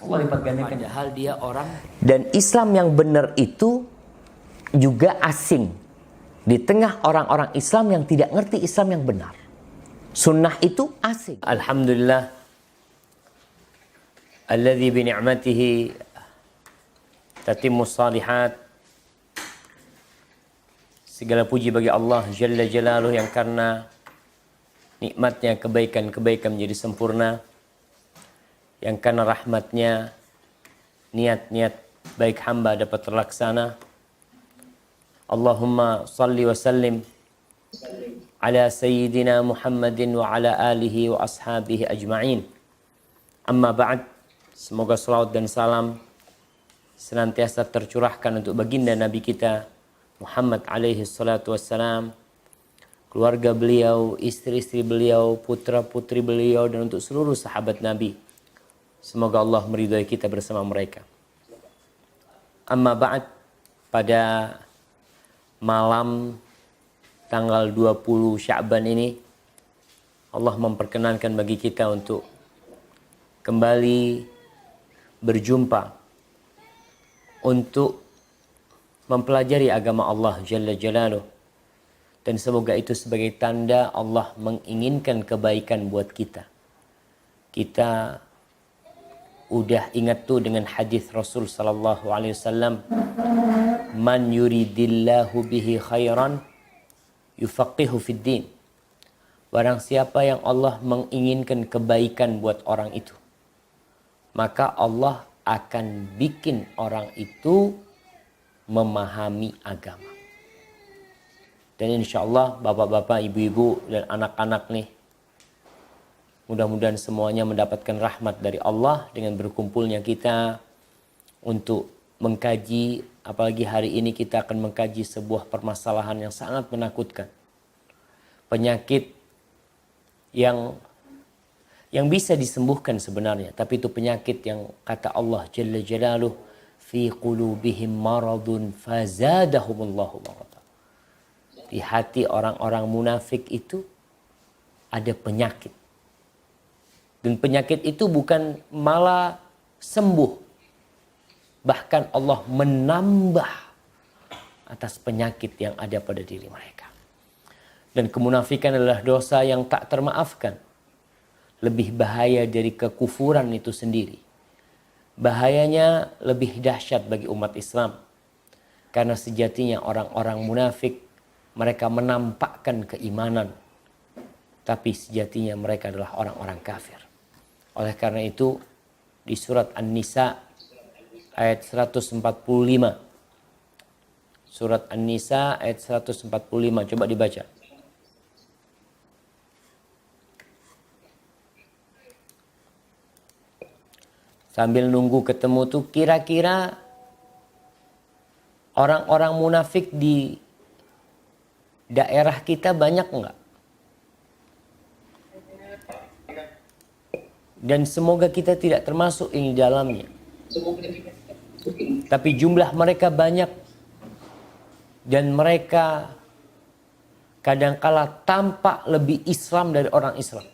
Allah lipat gandakan. Padahal dia orang. Dan Islam yang benar itu juga asing di tengah orang-orang Islam yang tidak ngerti Islam yang benar. Sunnah itu asing. Alhamdulillah alladzi bi ni'matihi tatimmus shalihat. Segala puji bagi Allah Jalla Jalaluh yang karena nikmatnya kebaikan-kebaikan menjadi sempurna, yang karena rahmatnya niat-niat baik hamba dapat terlaksana. Allahumma salli wa sallim ala sayyidina Muhammadin wa ala alihi wa ashabihi ajma'in. Amma ba'd, semoga salawat dan salam senantiasa tercurahkan untuk baginda Nabi kita Muhammad alaihi salatu wassalam, keluarga beliau, istri-istri beliau, putra-putri beliau, dan untuk seluruh sahabat Nabi. Semoga Allah meridhai kita bersama mereka. Amma ba'd, pada malam tanggal 20 Sya'ban ini Allah memperkenankan bagi kita untuk kembali berjumpa untuk mempelajari agama Allah Jalla Jalaluh, dan semoga itu sebagai tanda Allah menginginkan kebaikan buat kita. Kita udah ingat tuh dengan hadis Rasul sallallahu alaihi wasallam, man yuridillahu bihi khairan yufaqihu fid din. Barang siapa yang Allah menginginkan kebaikan buat orang itu, maka Allah akan bikin orang itu memahami agama. Dan insya Allah bapak-bapak, ibu-ibu, dan anak-anak nih, mudah-mudahan semuanya mendapatkan rahmat dari Allah dengan berkumpulnya kita untuk mengkaji. Apalagi hari ini kita akan mengkaji sebuah permasalahan yang sangat menakutkan. Penyakit yang bisa disembuhkan sebenarnya, tapi itu penyakit yang kata Allah Jalla Jalaluh, fi qulubihim maradun fazadahumullahu marada. Di hati orang-orang munafik itu ada penyakit. Dan penyakit itu bukan malah sembuh, bahkan Allah menambah atas penyakit yang ada pada diri mereka. Dan kemunafikan adalah dosa yang tak termaafkan. Lebih bahaya dari kekufuran itu sendiri. Bahayanya lebih dahsyat bagi umat Islam. Karena sejatinya orang-orang munafik, mereka menampakkan keimanan, tapi sejatinya mereka adalah orang-orang kafir. Oleh karena itu, di surat An-Nisa ayat 145. Surat An-Nisa ayat 145. Coba dibaca. Sambil nunggu ketemu tuh, kira-kira orang-orang munafik di daerah kita banyak enggak? Dan semoga kita tidak termasuk ini dalamnya. Tapi jumlah mereka banyak. Dan mereka kadangkala tampak lebih Islam dari orang Islam.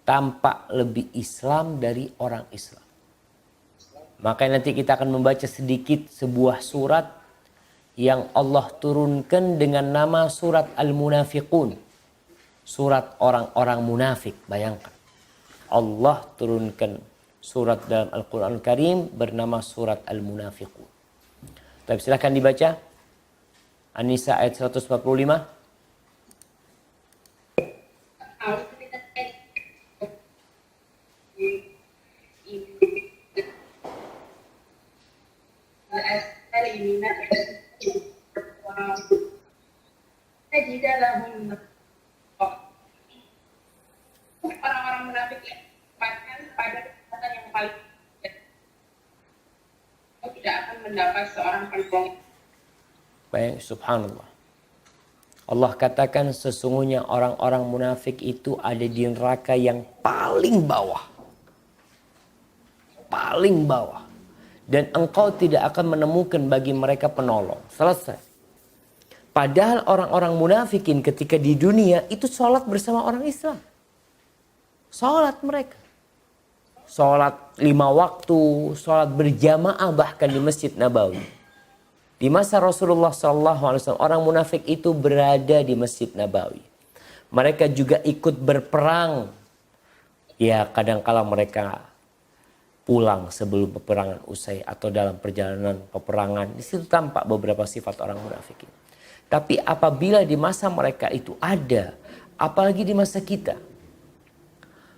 Tampak lebih Islam dari orang Islam. Makanya nanti kita akan membaca sedikit sebuah surat yang Allah turunkan dengan nama surat Al-Munafiqun. Surat orang-orang munafik. Bayangkan. Allah turunkan surat dalam Al-Quran Al-Karim bernama surat Al-Munafiqun. Tapi silahkan dibaca. An-Nisa ayat 145. Orang-orang munafik pada kesempatan yang paling tidak akan mendapat seorang penolong. Baik, subhanallah. Allah katakan sesungguhnya orang-orang munafik itu ada di neraka yang paling bawah. Paling bawah. Dan engkau tidak akan menemukan bagi mereka penolong. Selesai. Padahal orang-orang munafikin ketika di dunia itu sholat bersama orang Islam. Sholat mereka. Sholat 5 waktu, sholat berjamaah bahkan di Masjid Nabawi. Di masa Rasulullah SAW, orang munafik itu berada di Masjid Nabawi. Mereka juga ikut berperang. Ya, kadangkala mereka pulang sebelum peperangan usai atau dalam perjalanan peperangan. Di situ tampak beberapa sifat orang munafik. Tapi apabila di masa mereka itu ada, apalagi di masa kita.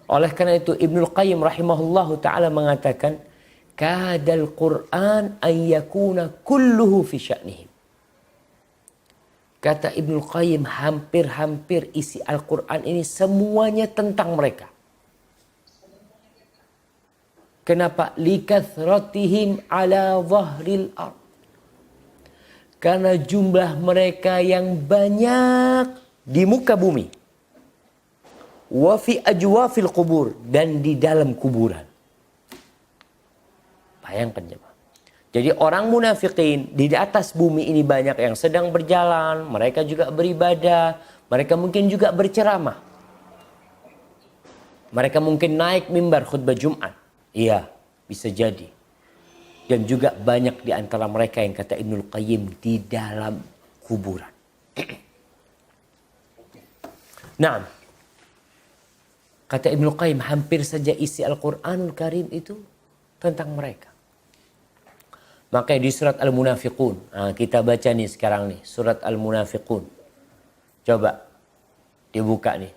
Oleh karena itu Ibnul Qayyim rahimahullahu ta'ala mengatakan, kadal Qur'an ayyakuna kulluhu fi sya'nihim. Kata Ibnul Qayyim, hampir-hampir isi Al-Quran ini semuanya tentang mereka. Kenapa? Likathratihim ala zahril ard. Karena jumlah mereka yang banyak di muka bumi. Wa fi ajwafil qubur, dan di dalam kuburan. Bayangkan jemaah. Jadi orang munafikin di atas bumi ini banyak yang sedang berjalan, mereka juga beribadah, mereka mungkin juga berceramah. Mereka mungkin naik mimbar khutbah Jumat. Iya, bisa jadi. Dan juga banyak di antara mereka yang kata Ibnul Qayyim di dalam kuburan. Nah, kata Ibnul Qayyim, hampir saja isi Al-Quranul Karim itu tentang mereka. Makanya di surat Al-Munafiqun, kita baca nih sekarang nih, surat Al-Munafiqun. Coba dibuka nih.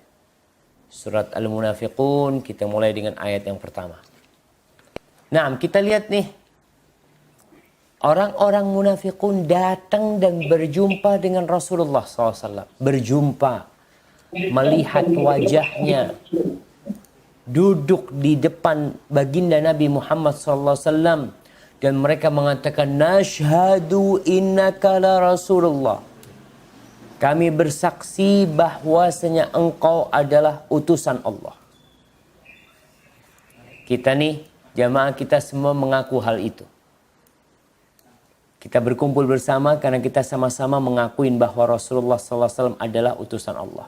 Surat Al-Munafiqun, kita mulai dengan ayat yang pertama. Nah, kita lihat nih. Orang-orang munafiqun datang dan berjumpa dengan Rasulullah SAW. Berjumpa. Melihat wajahnya. Duduk di depan baginda Nabi Muhammad SAW. Dan mereka mengatakan, Nashhadu innaka la Rasulullah. Kami bersaksi bahwasanya engkau adalah utusan Allah. Kita nih, jamaah kita semua mengaku hal itu. Kita berkumpul bersama karena kita sama-sama mengakuin bahwa Rasulullah SAW adalah utusan Allah.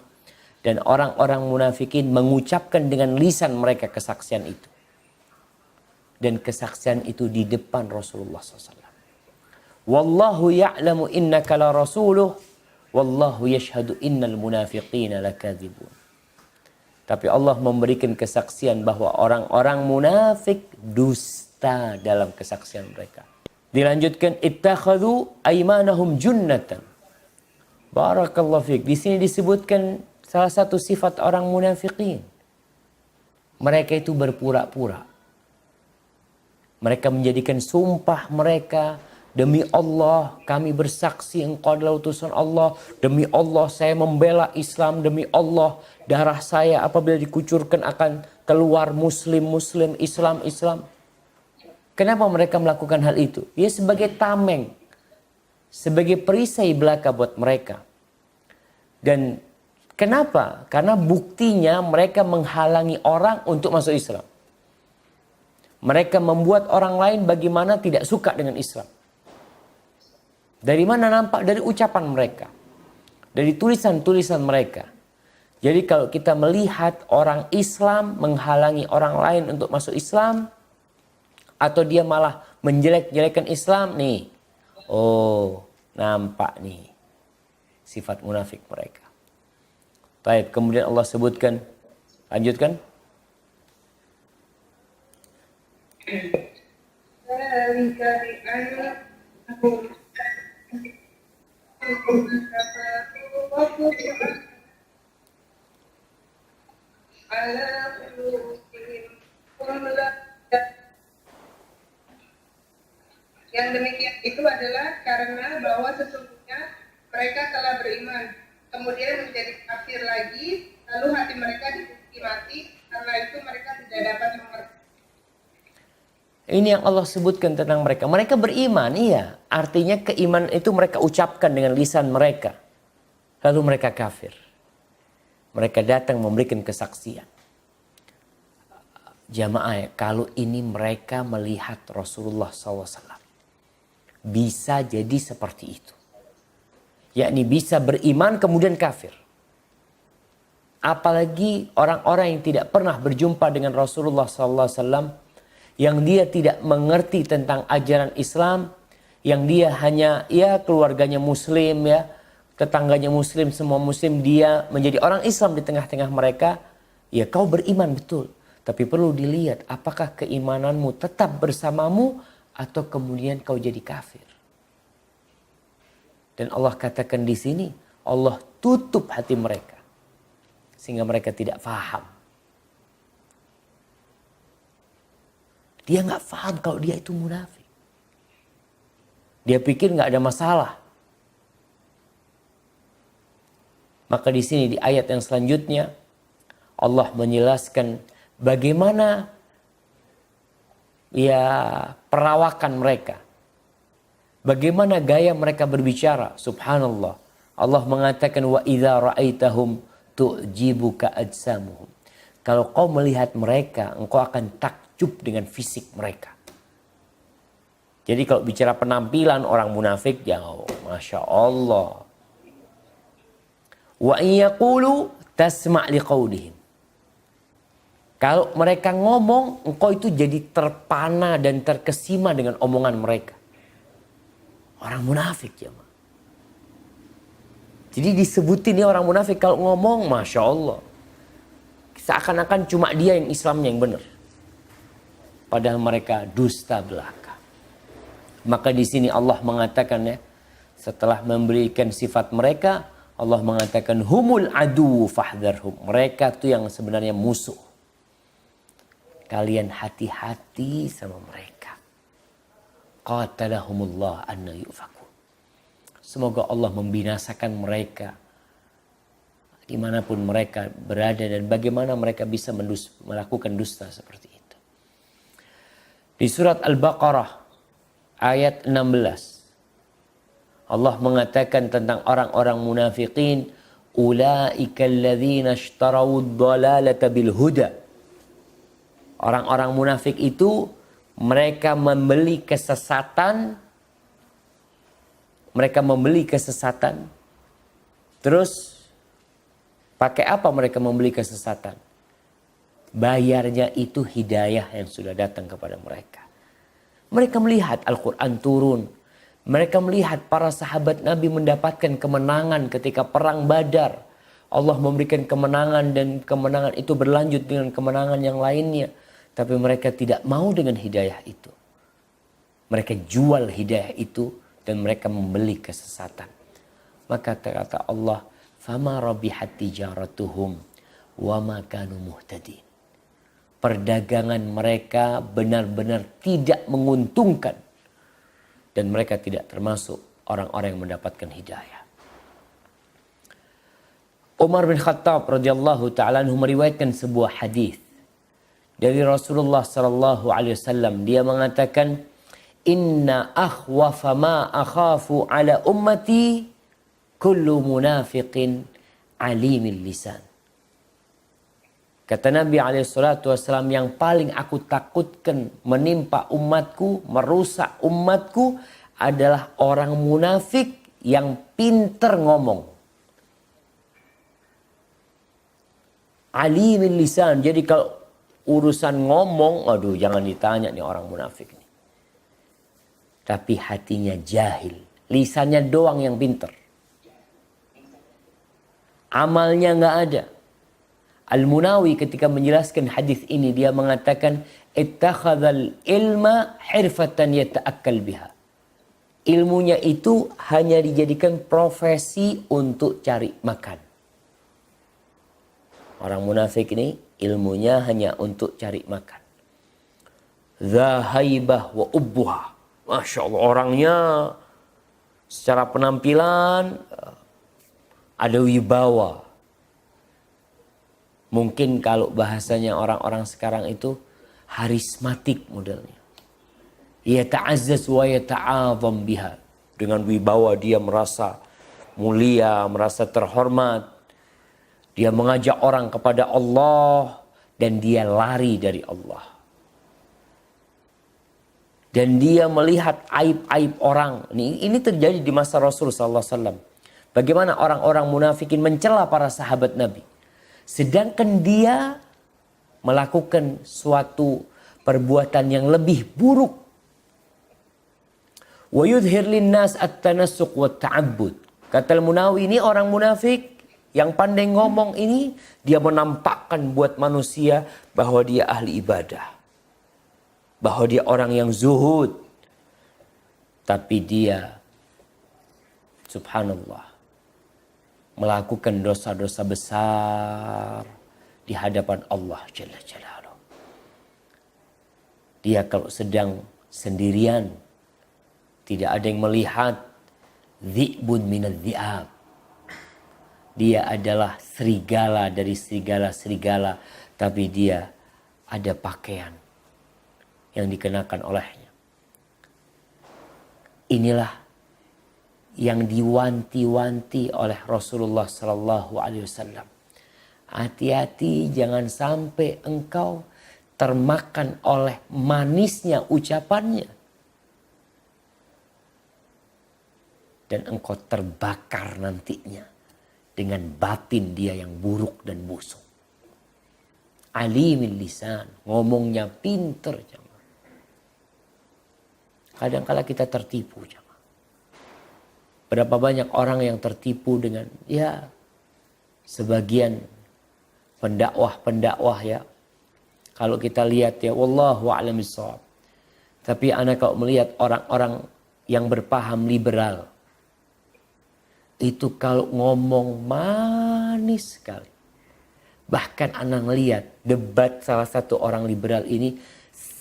Dan orang-orang munafikin mengucapkan dengan lisan mereka kesaksian itu. Dan kesaksian itu di depan Rasulullah SAW. Wallahu ya'lamu innaka la rasuluh. Wallahu yashhadu innal munafiqina lakadzibun. Tapi Allah memberikan kesaksian bahwa orang-orang munafik dusta dalam kesaksian mereka. Dilanjutkan, ittakhadhu aymanahum junnatan. Barakallahu fiik. Di sini disebutkan salah satu sifat orang munafikin. Mereka itu berpura-pura. Mereka menjadikan sumpah mereka, demi Allah kami bersaksi engkau adalah utusan Allah. Demi Allah saya membela Islam. Demi Allah darah saya apabila dikucurkan akan keluar Muslim, Islam. Kenapa mereka melakukan hal itu? Ya sebagai tameng. Sebagai perisai belaka buat mereka. Dan kenapa? Karena buktinya mereka menghalangi orang untuk masuk Islam. Mereka membuat orang lain bagaimana tidak suka dengan Islam. Dari mana nampak? Dari ucapan mereka. Dari tulisan-tulisan mereka. Jadi kalau kita melihat orang Islam menghalangi orang lain untuk masuk Islam, atau dia malah menjelek-jelekan Islam nih. Oh, nampak nih sifat munafik mereka. Baik, kemudian Allah sebutkan, lanjutkan. Yang demikian itu adalah karena bahwa sesungguhnya mereka telah beriman, kemudian menjadi kafir lagi, lalu hati mereka dihukum mati, karena itu mereka tidak dapat mengerti. Ini yang Allah sebutkan tentang mereka. Mereka beriman, iya. Artinya keimanan itu mereka ucapkan dengan lisan mereka. Lalu mereka kafir. Mereka datang memberikan kesaksian. Jamaah, kalau ini mereka melihat Rasulullah SAW. Bisa jadi seperti itu. Yakni bisa beriman kemudian kafir. Apalagi orang-orang yang tidak pernah berjumpa dengan Rasulullah SAW, yang dia tidak mengerti tentang ajaran Islam, yang dia hanya ya keluarganya Muslim, ya tetangganya Muslim, semua Muslim, dia menjadi orang Islam di tengah-tengah mereka. Ya kau beriman betul, tapi perlu dilihat apakah keimananmu tetap bersamamu atau kemudian kau jadi kafir. Dan Allah katakan di sini, Allah tutup hati mereka sehingga mereka tidak faham. Dia nggak faham kalau dia itu munafik. Dia pikir nggak ada masalah. Maka di sini di ayat yang selanjutnya Allah menjelaskan bagaimana ya perawakan mereka. Bagaimana gaya mereka berbicara. Subhanallah. Allah mengatakan wa idza ra'aitahum tu'jibuka ajsamuhum. Kalau kau melihat mereka, engkau akan takjub dengan fisik mereka. Jadi kalau bicara penampilan orang munafik, ya Masya Allah. Wa iyaqulu tasma' liqaulihim. Kalau mereka ngomong, engkau itu jadi terpana dan terkesima dengan omongan mereka. Orang munafik ya. Jadi disebutin ya orang munafik kalau ngomong, Masya Allah. Seakan-akan cuma dia yang Islamnya yang benar. Padahal mereka dusta belaka. Maka di sini Allah mengatakan ya, setelah memberikan sifat mereka, Allah mengatakan humul adu fahdharhum. Mereka itu yang sebenarnya musuh. Kalian hati-hati sama mereka. Qatalahumullah anna yufakun. Semoga Allah membinasakan mereka dimanapun mereka berada dan bagaimana mereka bisa melakukan dusta seperti itu. Di surat Al-Baqarah ayat 16 Allah mengatakan tentang orang-orang munafikin, ulaika alladzina ishtarawud dhalalata bil huda. Orang-orang munafik itu mereka membeli kesesatan. Mereka membeli kesesatan. Terus pakai apa mereka membeli kesesatan? Bayarnya itu hidayah yang sudah datang kepada mereka. Mereka melihat Al-Quran turun. Mereka melihat para sahabat Nabi mendapatkan kemenangan ketika perang Badar. Allah memberikan kemenangan dan kemenangan itu berlanjut dengan kemenangan yang lainnya. Tapi mereka tidak mau dengan hidayah itu. Mereka jual hidayah itu dan mereka membeli kesesatan. Maka kata Allah, "Fama rabihat tijaratuhum wa ma kanu muhtadin." Perdagangan mereka benar-benar tidak menguntungkan dan mereka tidak termasuk orang-orang yang mendapatkan hidayah. Umar bin Khattab radhiyallahu taala anhu meriwayatkan sebuah hadis dari Rasulullah sallallahu alaihi wasallam. Dia mengatakan, "Inna akhwafa ma akhafu ala ummati kullu munafiqin alimil lisan." Kata Nabi alaihi salatu wasallam, yang paling aku takutkan menimpa umatku, merusak umatku adalah orang munafik yang pinter ngomong. Alimil lisan. Jadi kalau urusan ngomong, aduh jangan ditanya nih orang munafik nih. Tapi hatinya jahil. Lisannya doang yang pinter. Amalnya nggak ada. Al-Munawi ketika menjelaskan hadis ini, dia mengatakan, ittakhadzal ilma hirfatan yata'akkal biha. Ilmunya itu hanya dijadikan profesi untuk cari makan. Orang munafik ini ilmunya hanya untuk cari makan. Zahaibah wa ubbuha. Masya Allah, orangnya secara penampilan ada wibawa. Mungkin kalau bahasanya orang-orang sekarang itu harismatik modelnya. Ya ta'azzaz wa ya ta'azam biha. Dengan wibawa dia merasa mulia, merasa terhormat. Dia mengajak orang kepada Allah dan dia lari dari Allah. Dan dia melihat aib-aib orang. Ini terjadi di masa Rasul SAW. Bagaimana orang-orang munafikin mencela para sahabat Nabi. Sedangkan dia melakukan suatu perbuatan yang lebih buruk. Wa yudhir linnas at-tanassuq wa ta'abbud. Kata Al-Munawi, ini orang munafik yang pandai ngomong ini, dia menampakkan buat manusia bahwa dia ahli ibadah. Bahwa dia orang yang zuhud. Tapi dia, subhanallah, melakukan dosa-dosa besar di hadapan Allah Jalla Jalaluh. Dia kalau sedang sendirian, tidak ada yang melihat, dhi'bun minadh dhi'ab. Dia adalah serigala dari serigala-serigala, tapi dia ada pakaian yang dikenakan olehnya. Inilah yang diwanti-wanti oleh Rasulullah Sallallahu Alaihi Wasallam. Hati-hati, jangan sampai engkau termakan oleh manisnya ucapannya dan engkau terbakar nantinya dengan batin dia yang buruk dan busuk. Alimil lisan, ngomongnya pinter, jemaah. Kadang-kala kita tertipu, jemaah. Berapa banyak orang yang tertipu dengan sebagian pendakwah ya. Kalau kita lihat ya, wallahu a'lam bishawab. Tapi ana kalau melihat orang-orang yang berpaham liberal, itu kalau ngomong manis sekali. Bahkan ana ngelihat debat salah satu orang liberal ini,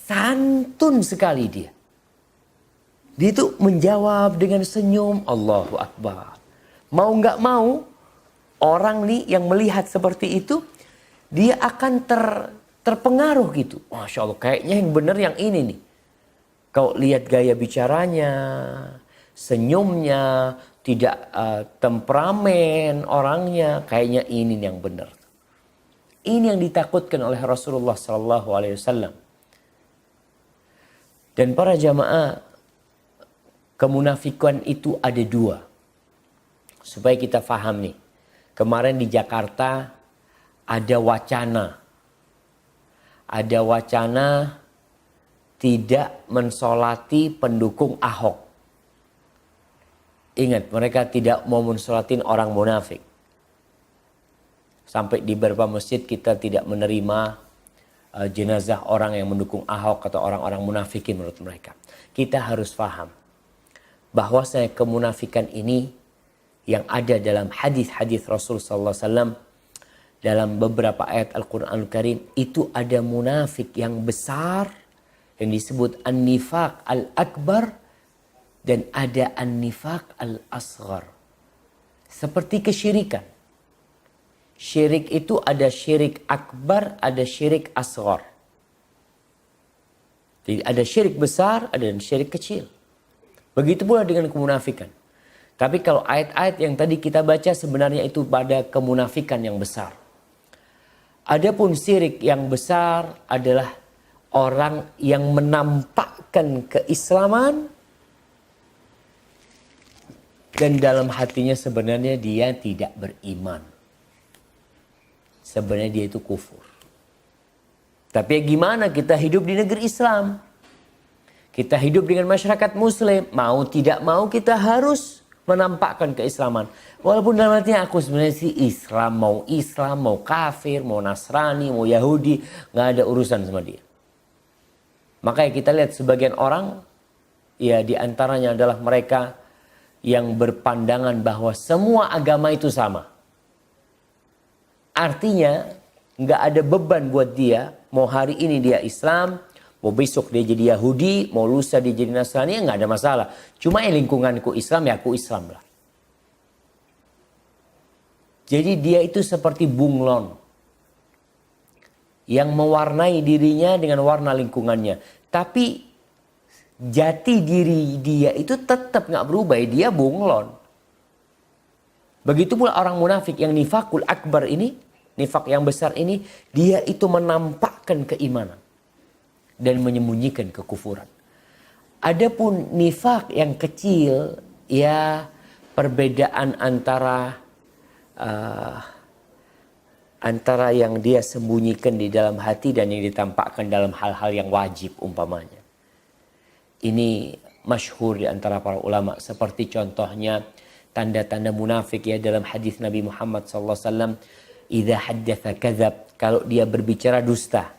santun sekali dia. Dia itu menjawab dengan senyum, Allahu Akbar. Mau nggak mau, orang nih yang melihat seperti itu, dia akan terpengaruh gitu. Masya Allah, kayaknya yang benar yang ini nih. Kau lihat gaya bicaranya, senyumnya, tidak temperamen orangnya, kayaknya ini yang benar. Ini yang ditakutkan oleh Rasulullah Sallallahu Alaihi Wasallam. Dan para jamaah, kemunafikan itu ada dua. Supaya kita faham nih. Kemarin di Jakarta ada wacana. Ada wacana tidak mensolati pendukung Ahok. Ingat, mereka tidak mau mensolatin orang munafik. Sampai di beberapa masjid kita tidak menerima jenazah orang yang mendukung Ahok atau orang-orang munafikin menurut mereka. Kita harus paham bahwasanya kemunafikan ini yang ada dalam hadis-hadis Rasul sallallahu alaihi wasallam, dalam beberapa ayat Al-Qur'anul Karim, itu ada munafik yang besar yang disebut an-nifaq al-akbar dan ada an-nifaq al-asghar. Seperti kesyirikan. Syirik itu ada syirik akbar, ada syirik asghar. Jadi ada syirik besar, ada syirik kecil. Begitu pula dengan kemunafikan. Tapi kalau ayat-ayat yang tadi kita baca sebenarnya itu pada kemunafikan yang besar. Adapun syirik yang besar adalah orang yang menampakkan keislaman dan dalam hatinya sebenarnya dia tidak beriman. Sebenarnya dia itu kufur. Tapi gimana kita hidup di negeri Islam? Kita hidup dengan masyarakat muslim. Mau tidak mau kita harus menampakkan keislaman. Walaupun dalam hatinya aku sebenarnya sih Islam, mau kafir, mau Nasrani, mau Yahudi. Nggak ada urusan sama dia. Makanya kita lihat sebagian orang, ya diantaranya adalah mereka yang berpandangan bahwa semua agama itu sama. Artinya nggak ada beban buat dia. Mau hari ini dia Islam, mau besok dia jadi Yahudi, mau lusa dia jadi Nasrani, ya nggak ada masalah. Cuma lingkunganku Islam, ya aku Islam lah. Jadi dia itu seperti bunglon yang mewarnai dirinya dengan warna lingkungannya. Tapi jati diri dia itu tetap nggak berubah, dia bunglon. Begitu pula orang munafik yang nifakul akbar ini, nifak yang besar ini, dia itu menampakkan keimanan dan menyembunyikan kekufuran. Adapun nifak yang kecil, ya perbedaan antara antara yang dia sembunyikan di dalam hati dan yang ditampakkan dalam hal-hal yang wajib umpamanya. Ini masyhur di antara para ulama, seperti contohnya tanda-tanda munafik ya dalam hadis Nabi Muhammad SAW. Idza haddatsa kadzab, kalau dia berbicara dusta.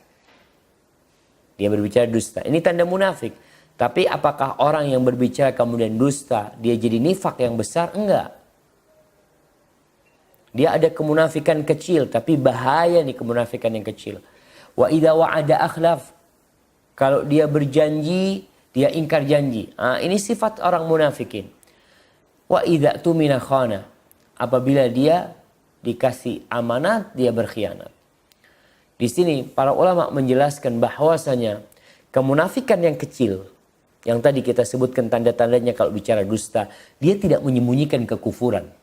Dia berbicara dusta. Ini tanda munafik. Tapi apakah orang yang berbicara kemudian dusta, dia jadi nifak yang besar? Enggak. Dia ada kemunafikan kecil, tapi bahaya nih kemunafikan yang kecil. Wa idza wa'ada akhlaf. Kalau dia berjanji, dia ingkar janji. Ini sifat orang munafikin. Wa idza tumina khana. Apabila dia dikasih amanat, dia berkhianat. Di sini para ulama menjelaskan bahwasanya kemunafikan yang kecil, yang tadi kita sebutkan tanda-tandanya kalau bicara dusta, dia tidak menyembunyikan kekufuran.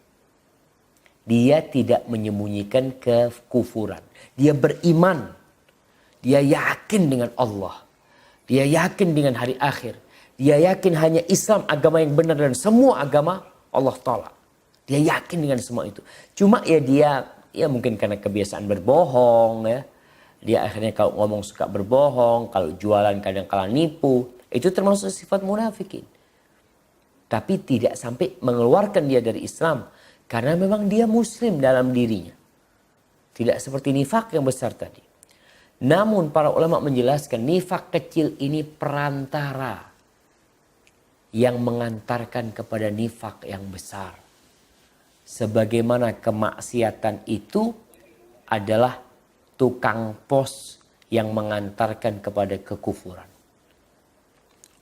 Dia tidak menyembunyikan kekufuran. Dia beriman. Dia yakin dengan Allah. Dia yakin dengan hari akhir. Dia yakin hanya Islam agama yang benar dan semua agama Allah tolak. Dia yakin dengan semua itu. Cuma ya dia mungkin karena kebiasaan berbohong ya. Dia akhirnya kalau ngomong suka berbohong, kalau jualan kadang kala nipu. Itu termasuk sifat munafikin. Tapi tidak sampai mengeluarkan dia dari Islam. Karena memang dia muslim dalam dirinya. Tidak seperti nifak yang besar tadi. Namun para ulama menjelaskan nifak kecil ini perantara yang mengantarkan kepada nifak yang besar. Sebagaimana kemaksiatan itu adalah tukang pos yang mengantarkan kepada kekufuran.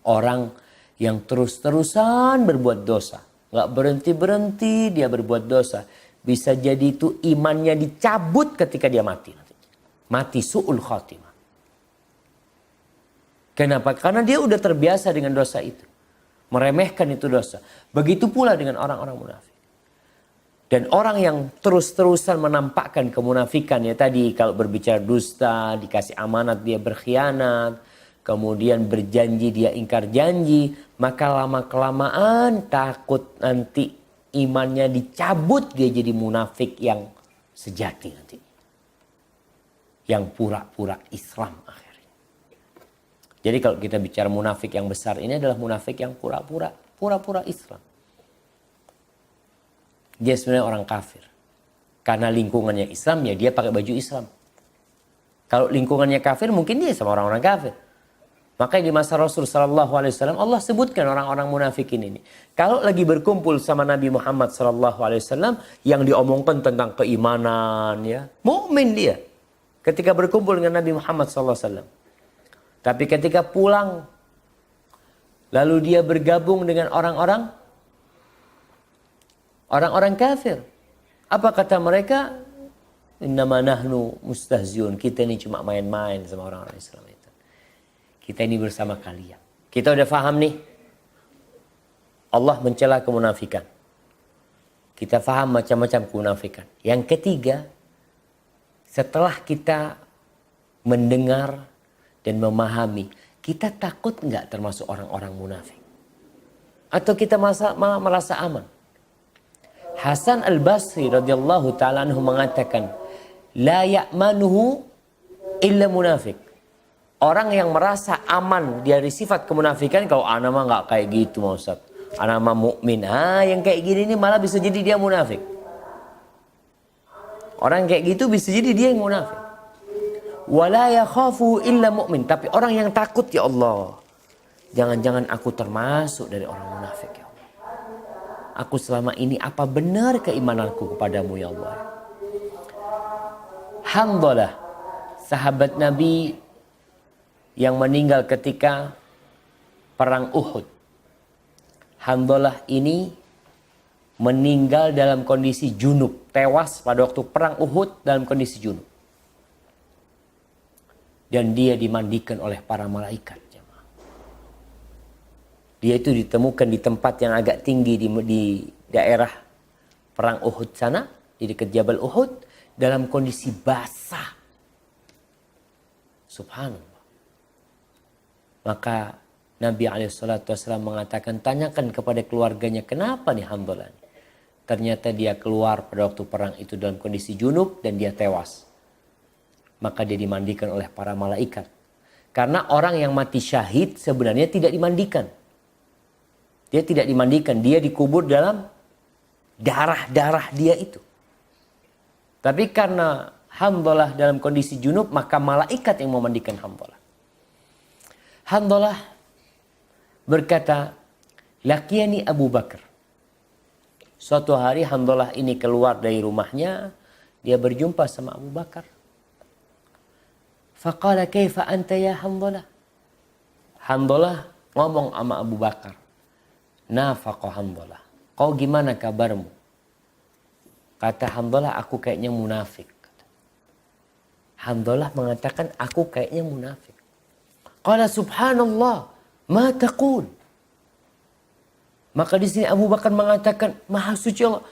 Orang yang terus-terusan berbuat dosa. Nggak berhenti-berhenti dia berbuat dosa. Bisa jadi itu imannya dicabut ketika dia mati. Mati su'ul khatimah. Kenapa? Karena dia udah terbiasa dengan dosa itu. Meremehkan itu dosa. Begitu pula dengan orang-orang munafik. Dan orang yang terus-terusan menampakkan kemunafikan ya tadi. Kalau berbicara dusta, dikasih amanat dia berkhianat. Kemudian berjanji dia ingkar janji. Maka lama-kelamaan takut nanti imannya dicabut. Dia jadi munafik yang sejati nanti. Yang pura-pura Islam akhirnya. Jadi kalau kita bicara munafik yang besar ini adalah munafik yang pura-pura Islam. Dia sebenarnya orang kafir. Karena lingkungannya Islam ya dia pakai baju Islam. Kalau lingkungannya kafir mungkin dia sama orang-orang kafir. Makanya di masa Rasul SAW Allah sebutkan orang-orang munafikin ini. Kalau lagi berkumpul sama Nabi Muhammad SAW yang diomongkan tentang keimanan ya. Mukmin dia. Ketika berkumpul dengan Nabi Muhammad SAW. Tapi ketika pulang. Lalu dia bergabung dengan orang-orang kafir. Apa kata mereka? Innama nahnu mustahziun. Kita ini cuma main-main sama orang-orang Islam itu. Kita ini bersama kalian. Kita udah paham nih. Allah mencela kemunafikan. Kita paham macam-macam kemunafikan. Yang ketiga, setelah kita mendengar dan memahami, kita takut nggak termasuk orang-orang munafik? Atau kita malah merasa aman? Hasan al-Basri radhiyallahu ta'ala anhu mengatakan, la ya'manuhu illa munafik. Orang yang merasa aman dari sifat kemunafikan, kalau anak mah nggak kayak gitu mau Ustaz. Anak mah mukmin. Yang kayak gini ini malah bisa jadi dia munafik. Orang kayak gitu bisa jadi dia yang munafik. Wala yakhafu illa mu'min. Tapi orang yang takut, ya Allah, jangan-jangan aku termasuk dari orang munafik ya Allah. Aku selama ini apa benar keimananku kepadamu ya Allah. Hanzalah, sahabat Nabi yang meninggal ketika perang Uhud. Hanzalah ini meninggal dalam kondisi junub. Tewas pada waktu perang Uhud dalam kondisi junub. Dan dia dimandikan oleh para malaikat. Dia itu ditemukan di tempat yang agak tinggi di daerah perang Uhud sana. Di dekat Jabal Uhud. Dalam kondisi basah. Subhanallah. Maka Nabi SAW mengatakan, tanyakan kepada keluarganya, kenapa nih Hanzalah? Ternyata dia keluar pada waktu perang itu dalam kondisi junub dan dia tewas. Maka dia dimandikan oleh para malaikat. Karena orang yang mati syahid sebenarnya tidak dimandikan. Dia tidak dimandikan, dia dikubur dalam darah-darah dia itu. Tapi karena Hanzalah dalam kondisi junub, maka malaikat yang memandikan Hanzalah. Hanzalah berkata, "Laqiyani Abu Bakar." Suatu hari Hanzalah ini keluar dari rumahnya, dia berjumpa sama Abu Bakar. Faqala kaifa anta ya Hanzalah? Hanzalah ngomong sama Abu Bakar. Nafaqa Hanzalah. Kau gimana kabarmu? Kata Hanzalah, aku kayaknya munafik. Hanzalah mengatakan, aku kayaknya munafik. Qala subhanallah, ma taqul? Maka di sini Abu Bakar mengatakan, Maha suci Allah,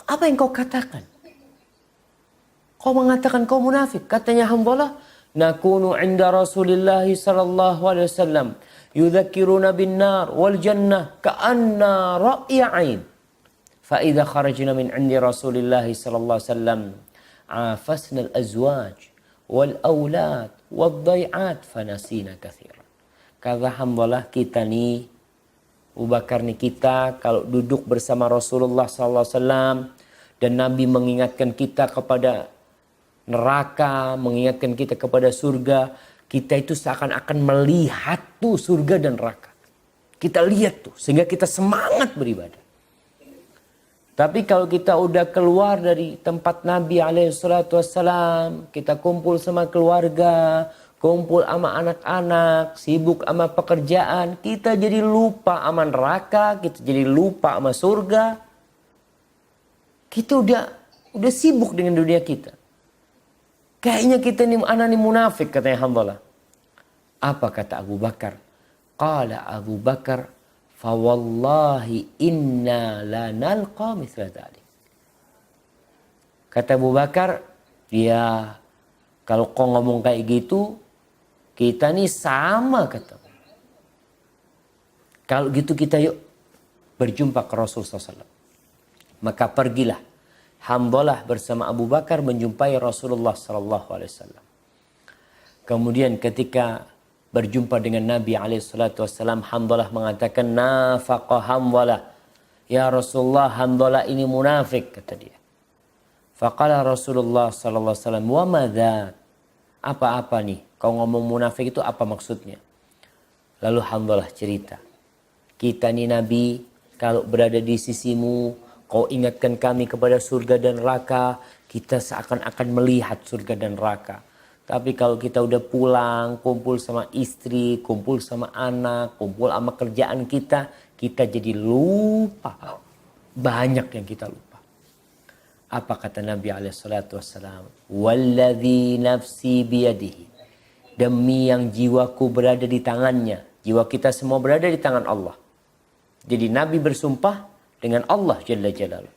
apa yang kau katakan? Kau mengatakan kau munafik. Katanya Hanzalah, nakunu inda Rasulillah sallallahu alaihi wasallam yudzakkiruna bin nar wal jannah ka'anna ra'ya 'ain. Fa idza kharajna min 'indi Rasulillah sallallahu alaihi wasallam afasna al-azwaj wal aulad wad dai'at fanasina katsiran. Kata Hanzalah, kita nih Abu Bakar nih, kita kalau duduk bersama Rasulullah sallallahu alaihi wasallam dan Nabi mengingatkan kita kepada neraka, mengingatkan kita kepada surga, kita itu seakan-akan melihat tuh surga dan neraka. Kita lihat tuh, sehingga kita semangat beribadah. Tapi kalau kita udah keluar dari tempat Nabi SAW, kita kumpul sama keluarga, kumpul sama anak-anak, sibuk sama pekerjaan, kita jadi lupa sama neraka, kita jadi lupa sama surga. Kita udah sibuk dengan dunia kita. Kayaknya kita nih anak nih munafik, katanya Hanzalah. Apa kata Abu Bakar? Qala Abu Bakar, fa wallahi inna la nalqa mithla dzalik. Kata Abu Bakar, ya kalau kau ngomong kayak gitu, kita nih sama, kata. Kalau gitu kita yuk berjumpa ke Rasulullah SAW. Maka pergilah Hanzalah bersama Abu Bakar menjumpai Rasulullah SAW. Kemudian ketika berjumpa dengan Nabi SAW, Hanzalah mengatakan, nafaqa Hanzalah. Ya Rasulullah, Hanzalah ini munafik, kata dia. Faqala Rasulullah SAW, wa madza? Apa-apa nih? Kau ngomong munafik itu apa maksudnya? Lalu Hanzalah cerita. Kita nih Nabi, kalau berada di sisimu, kau ingatkan kami kepada surga dan neraka, kita seakan-akan melihat surga dan neraka. Tapi kalau kita udah pulang, kumpul sama istri, kumpul sama anak, kumpul sama kerjaan kita jadi lupa. Banyak yang kita lupa. Apa kata Nabi SAW? Walladzi nafsi biyadihi. Demi yang jiwaku berada di tangannya. Jiwa kita semua berada di tangan Allah. Jadi Nabi bersumpah dengan Allah Jalla Jalaluh.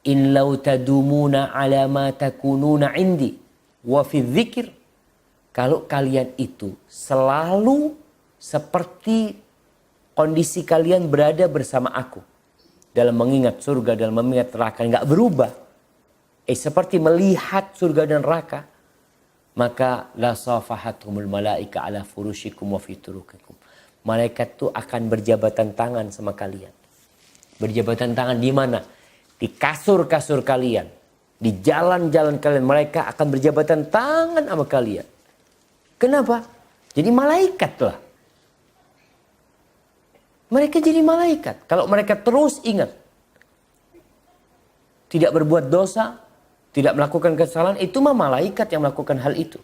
In law tadumuna ala ma takununa indi wa fi dzikr. Kalau kalian itu selalu seperti kondisi kalian berada bersama aku dalam mengingat surga, dalam mengingat neraka, enggak berubah. Seperti melihat surga dan neraka, maka la safahatumul malaika ala furushikum wa fi turukikum. Malaikat itu akan berjabatan tangan sama kalian. Berjabatan tangan di mana? Di kasur-kasur kalian. Di jalan-jalan kalian. Mereka akan berjabatan tangan sama kalian. Kenapa? Jadi malaikat lah. Mereka jadi malaikat. Kalau mereka terus ingat. Tidak berbuat dosa. Tidak melakukan kesalahan. Itu mah malaikat yang melakukan hal itu.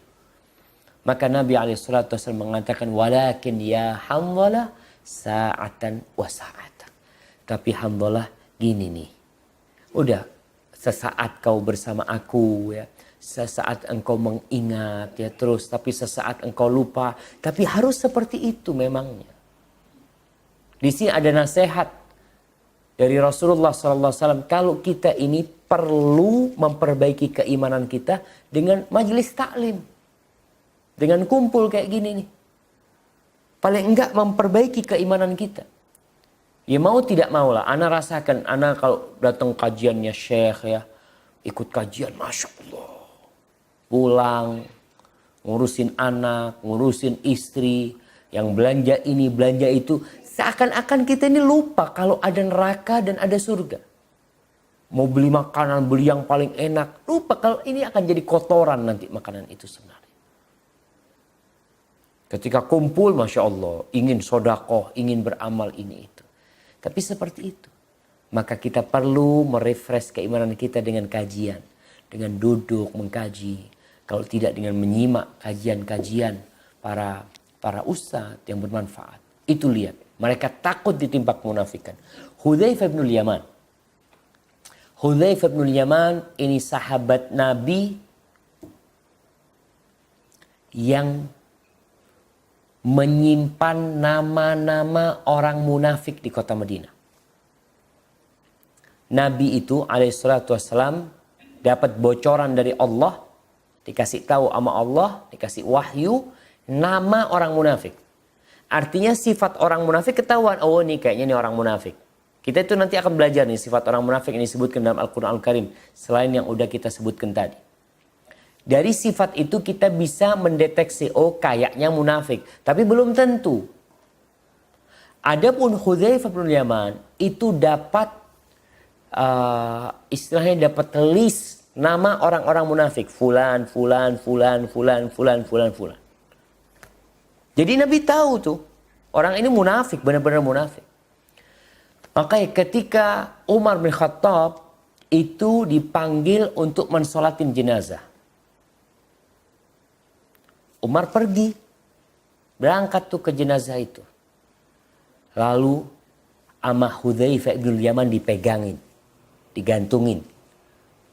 Maka Nabi SAW mengatakan. Walakin ya Hanzalah sa'atan wa sa'atan. Tapi Hanzalah gini nih. Udah sesaat kau bersama aku ya. Sesaat engkau mengingat ya terus. Tapi sesaat engkau lupa. Tapi harus seperti itu memangnya. Di sini ada nasihat dari Rasulullah SAW. Kalau kita ini perlu memperbaiki keimanan kita dengan majelis taklim. Dengan kumpul kayak gini nih. Paling enggak memperbaiki keimanan kita. Dia mau tidak mau lah. Ana rasakan, ana kalau datang kajiannya syekh ya, ikut kajian, Masya Allah. Pulang, ngurusin anak, ngurusin istri, yang belanja ini, belanja itu. Seakan-akan kita ini lupa kalau ada neraka dan ada surga. Mau beli makanan, beli yang paling enak. Lupa kalau ini akan jadi kotoran nanti makanan itu sebenarnya. Ketika kumpul, Masya Allah, ingin sodakoh, ingin beramal ini itu. Tapi seperti itu. Maka kita perlu merefresh keimanan kita dengan kajian. Dengan duduk, mengkaji. Kalau tidak dengan menyimak kajian-kajian para ustadz yang bermanfaat. Itu lihat. Mereka takut ditimpa kemunafikan. Hudzaifah bin Yaman. Hudzaifah bin Yaman ini sahabat Nabi yang menyimpan nama-nama orang munafik di kota Madinah. Nabi itu alaihissalatu wassalam dapat bocoran dari Allah, dikasih tahu sama Allah, dikasih wahyu nama orang munafik. Artinya sifat orang munafik ketahuan, oh ini kayaknya ini orang munafik. Kita itu nanti akan belajar nih sifat orang munafik yang disebutkan dalam Al-Quran Al-Karim selain yang udah kita sebutkan tadi. Dari sifat itu kita bisa mendeteksi, oh kayaknya munafik. Tapi belum tentu. Adapun Hudzaifah bin Yaman itu dapat, istilahnya dapat list nama orang-orang munafik. Fulan, fulan, fulan, fulan, fulan, fulan, fulan. Jadi Nabi tahu tuh, orang ini munafik, benar-benar munafik. Makanya ketika Umar bin Khattab itu dipanggil untuk mensolatin jenazah. Umar pergi, berangkat tuh ke jenazah itu. Lalu ama Hudzaifah bin Yaman dipegangin, digantungin.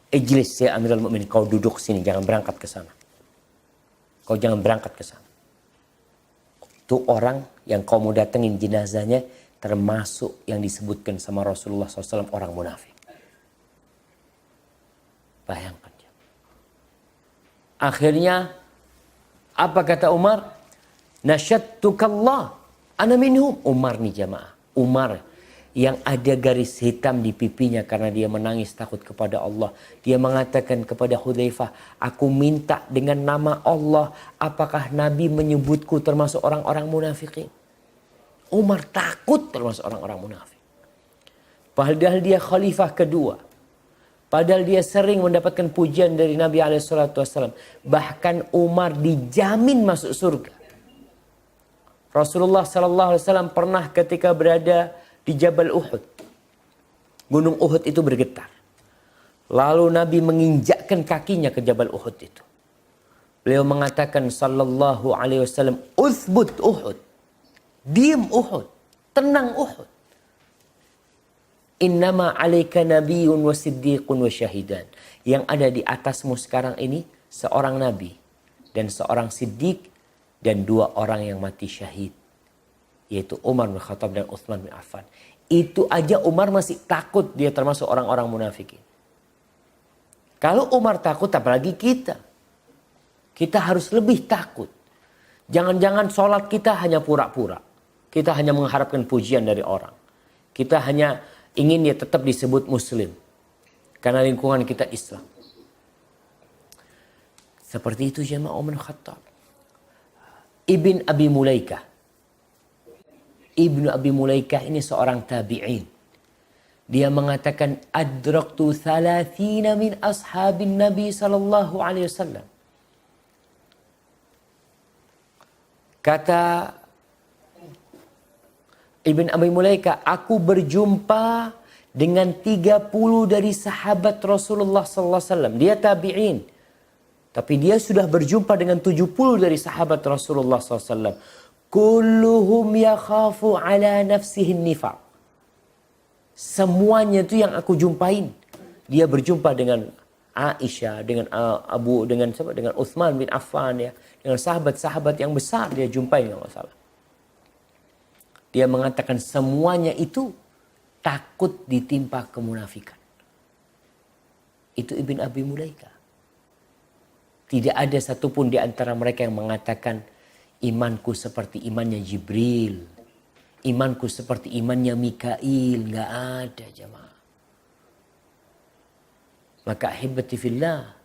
Ijlis ya Amirul Mukminin, kau duduk sini, jangan berangkat ke sana. Kau jangan berangkat ke sana. Itu orang yang kau mau datengin jenazahnya termasuk yang disebutkan sama Rasulullah SAW orang munafik. Bayangkan. Akhirnya apa kata Umar? Nasyattukallah, ana minhum. Umar nih jamaah. Umar yang ada garis hitam di pipinya karena dia menangis takut kepada Allah. Dia mengatakan kepada Hudzaifah, aku minta dengan nama Allah, apakah Nabi menyebutku termasuk orang-orang munafikin? Umar takut termasuk orang-orang munafik. Padahal dia khalifah kedua. Padahal dia sering mendapatkan pujian dari Nabi SAW. Bahkan Umar dijamin masuk surga. Rasulullah SAW pernah ketika berada di Jabal Uhud. Gunung Uhud itu bergetar. Lalu Nabi menginjakkan kakinya ke Jabal Uhud itu. Beliau mengatakan sallallahu alaihi wasallam, "Uthbut Uhud." Diam Uhud. Tenang Uhud. Innama alaika nabiyyun wa siddiqun wa syahidan. Yang ada di atasmu sekarang ini seorang nabi dan seorang siddiq dan dua orang yang mati syahid. Yaitu Umar bin Khattab dan Utsman bin Affan. Itu aja Umar masih takut dia termasuk orang-orang munafikin. Kalau Umar takut apalagi kita. Kita harus lebih takut. Jangan-jangan sholat kita hanya pura-pura. Kita hanya mengharapkan pujian dari orang. Kita hanya ingin dia tetap disebut muslim. Karena lingkungan kita Islam. Seperti itu jemaah Umar bin Khattab. Ibn Abi Mulaikah. Ibnu Abi Mulaikah ini seorang tabi'in. Dia mengatakan, adraktu 30 min ashabin Nabi sallallahu alaihi wasallam. Kata Ibn Abi Mulaikah, aku berjumpa dengan 30 dari sahabat Rasulullah sallallahu alaihi wasallam. Dia tabi'in. Tapi dia sudah berjumpa dengan 70 dari sahabat Rasulullah sallallahu alaihi wasallam. Kulluhum yakhafu ala nafsihi nifaq. Semuanya itu yang aku jumpain. Dia berjumpa dengan Aisyah, dengan dengan Utsman bin Affan ya, dengan sahabat-sahabat yang besar dia jumpai enggak salah. Dia mengatakan semuanya itu takut ditimpa kemunafikan. Itu Ibn Abi Mulaikah. Tidak ada satupun di antara mereka yang mengatakan imanku seperti imannya Jibril. Imanku seperti imannya Mikail. Nggak ada jamaah. Maka ahibati fillah,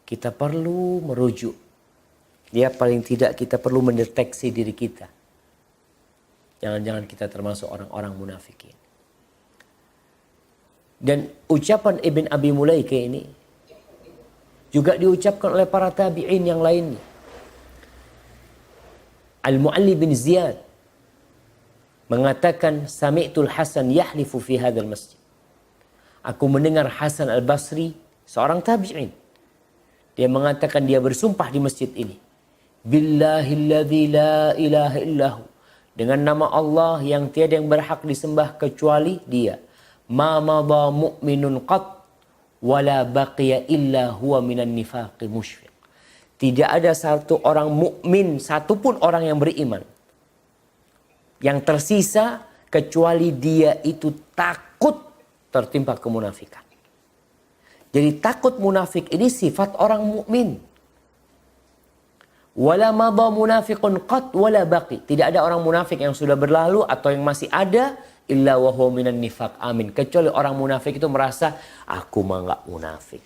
kita perlu merujuk. Ya paling tidak kita perlu mendeteksi diri kita. Jangan-jangan kita termasuk orang-orang munafikin. Dan ucapan Ibn Abi Mulaika ini juga diucapkan oleh para tabi'in yang lainnya. Al-Mu'alli bin Ziyad mengatakan, Sami'tul Hasan yahlifu fi hadzal masjid. Aku mendengar Hasan Al-Basri, seorang tabi'in. Dia mengatakan dia bersumpah di masjid ini. Billahilladzi la ilaha illahu. Dengan nama Allah yang tiada yang berhak disembah kecuali dia. Ma madha mu'minun qat wala baqiya illa huwa minan nifaqi musyfiq. Tidak ada satu orang mukmin, satupun orang yang beriman yang tersisa kecuali dia itu takut tertimpa kemunafikan. Jadi takut munafik ini sifat orang mukmin. Wala madha munafiqun qat wala baqi. Tidak ada orang munafik yang sudah berlalu atau yang masih ada illa wa huwa minan nifaq. Amin. Kecuali orang munafik itu merasa aku mah enggak munafik.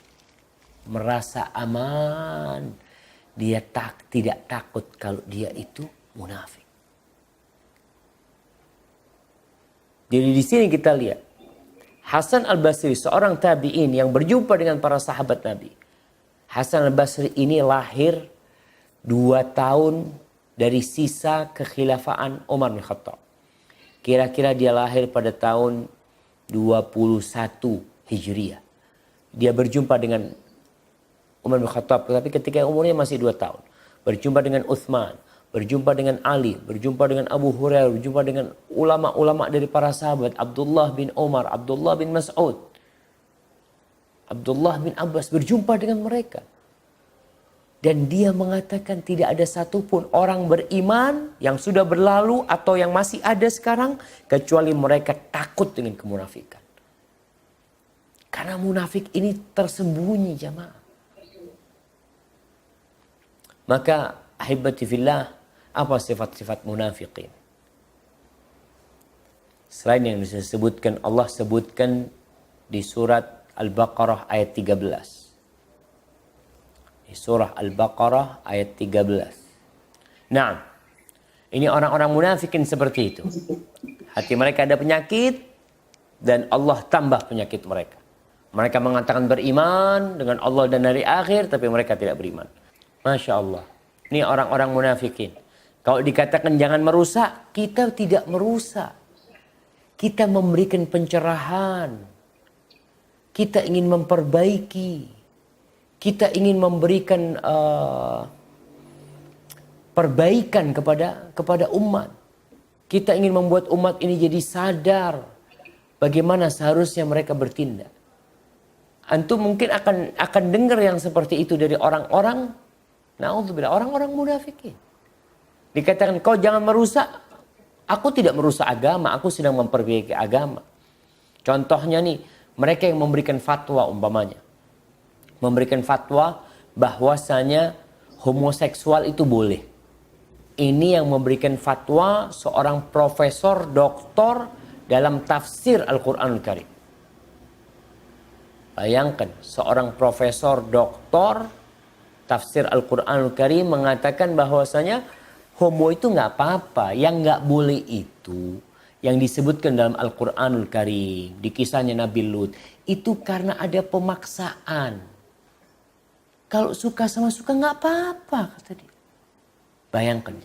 Merasa aman. Dia tidak takut kalau dia itu munafik. Jadi di sini kita lihat Hasan Al-Basri, seorang tabi'in yang berjumpa dengan para sahabat Nabi. Hasan Al-Basri ini lahir 2 tahun dari sisa kekhilafaan Umar bin Khattab. Kira-kira dia lahir pada tahun 21 Hijriah. Dia berjumpa dengan Umar bin Khattab, tapi ketika umurnya masih 2 tahun. Berjumpa dengan Uthman, berjumpa dengan Ali, berjumpa dengan Abu Hurairah, berjumpa dengan ulama-ulama dari para sahabat, Abdullah bin Umar, Abdullah bin Mas'ud, Abdullah bin Abbas, berjumpa dengan mereka. Dan dia mengatakan tidak ada satupun orang beriman yang sudah berlalu atau yang masih ada sekarang kecuali mereka takut dengan kemunafikan. Karena munafik ini tersembunyi jamaah. Maka ahibati fillah, apa sifat-sifat munafikin? Selain yang disebutkan, Allah sebutkan di surat Al-Baqarah ayat 13. Di surah Al-Baqarah ayat 13. Nah, ini orang-orang munafikin seperti itu. Hati mereka ada penyakit dan Allah tambah penyakit mereka. Mereka mengatakan beriman dengan Allah dan hari akhir, tapi mereka tidak beriman. Masya Allah. Ini orang-orang munafikin. Kalau dikatakan jangan merusak, kita tidak merusak. Kita memberikan pencerahan. Kita ingin memperbaiki. Kita ingin memberikan perbaikan kepada umat. Kita ingin membuat umat ini jadi sadar bagaimana seharusnya mereka bertindak. Antum mungkin akan dengar yang seperti itu dari orang-orang, na'udzubillah, orang-orang munafikin. Dikatakan kau jangan merusak. Aku tidak merusak agama, aku sedang memperbaiki agama. Contohnya nih, mereka yang memberikan fatwa umpamanya. Memberikan fatwa bahwasanya homoseksual itu boleh. Ini yang memberikan fatwa seorang profesor doktor dalam tafsir Al-Quranul Karim. Bayangkan, seorang profesor doktor tafsir Al-Quranul Karim mengatakan bahwasanya homo itu nggak apa-apa. Yang nggak boleh itu yang disebutkan dalam Al-Quranul Karim, di kisahnya Nabi Lut, itu karena ada pemaksaan. Kalau suka sama suka nggak apa-apa, kata dia. Bayangkan.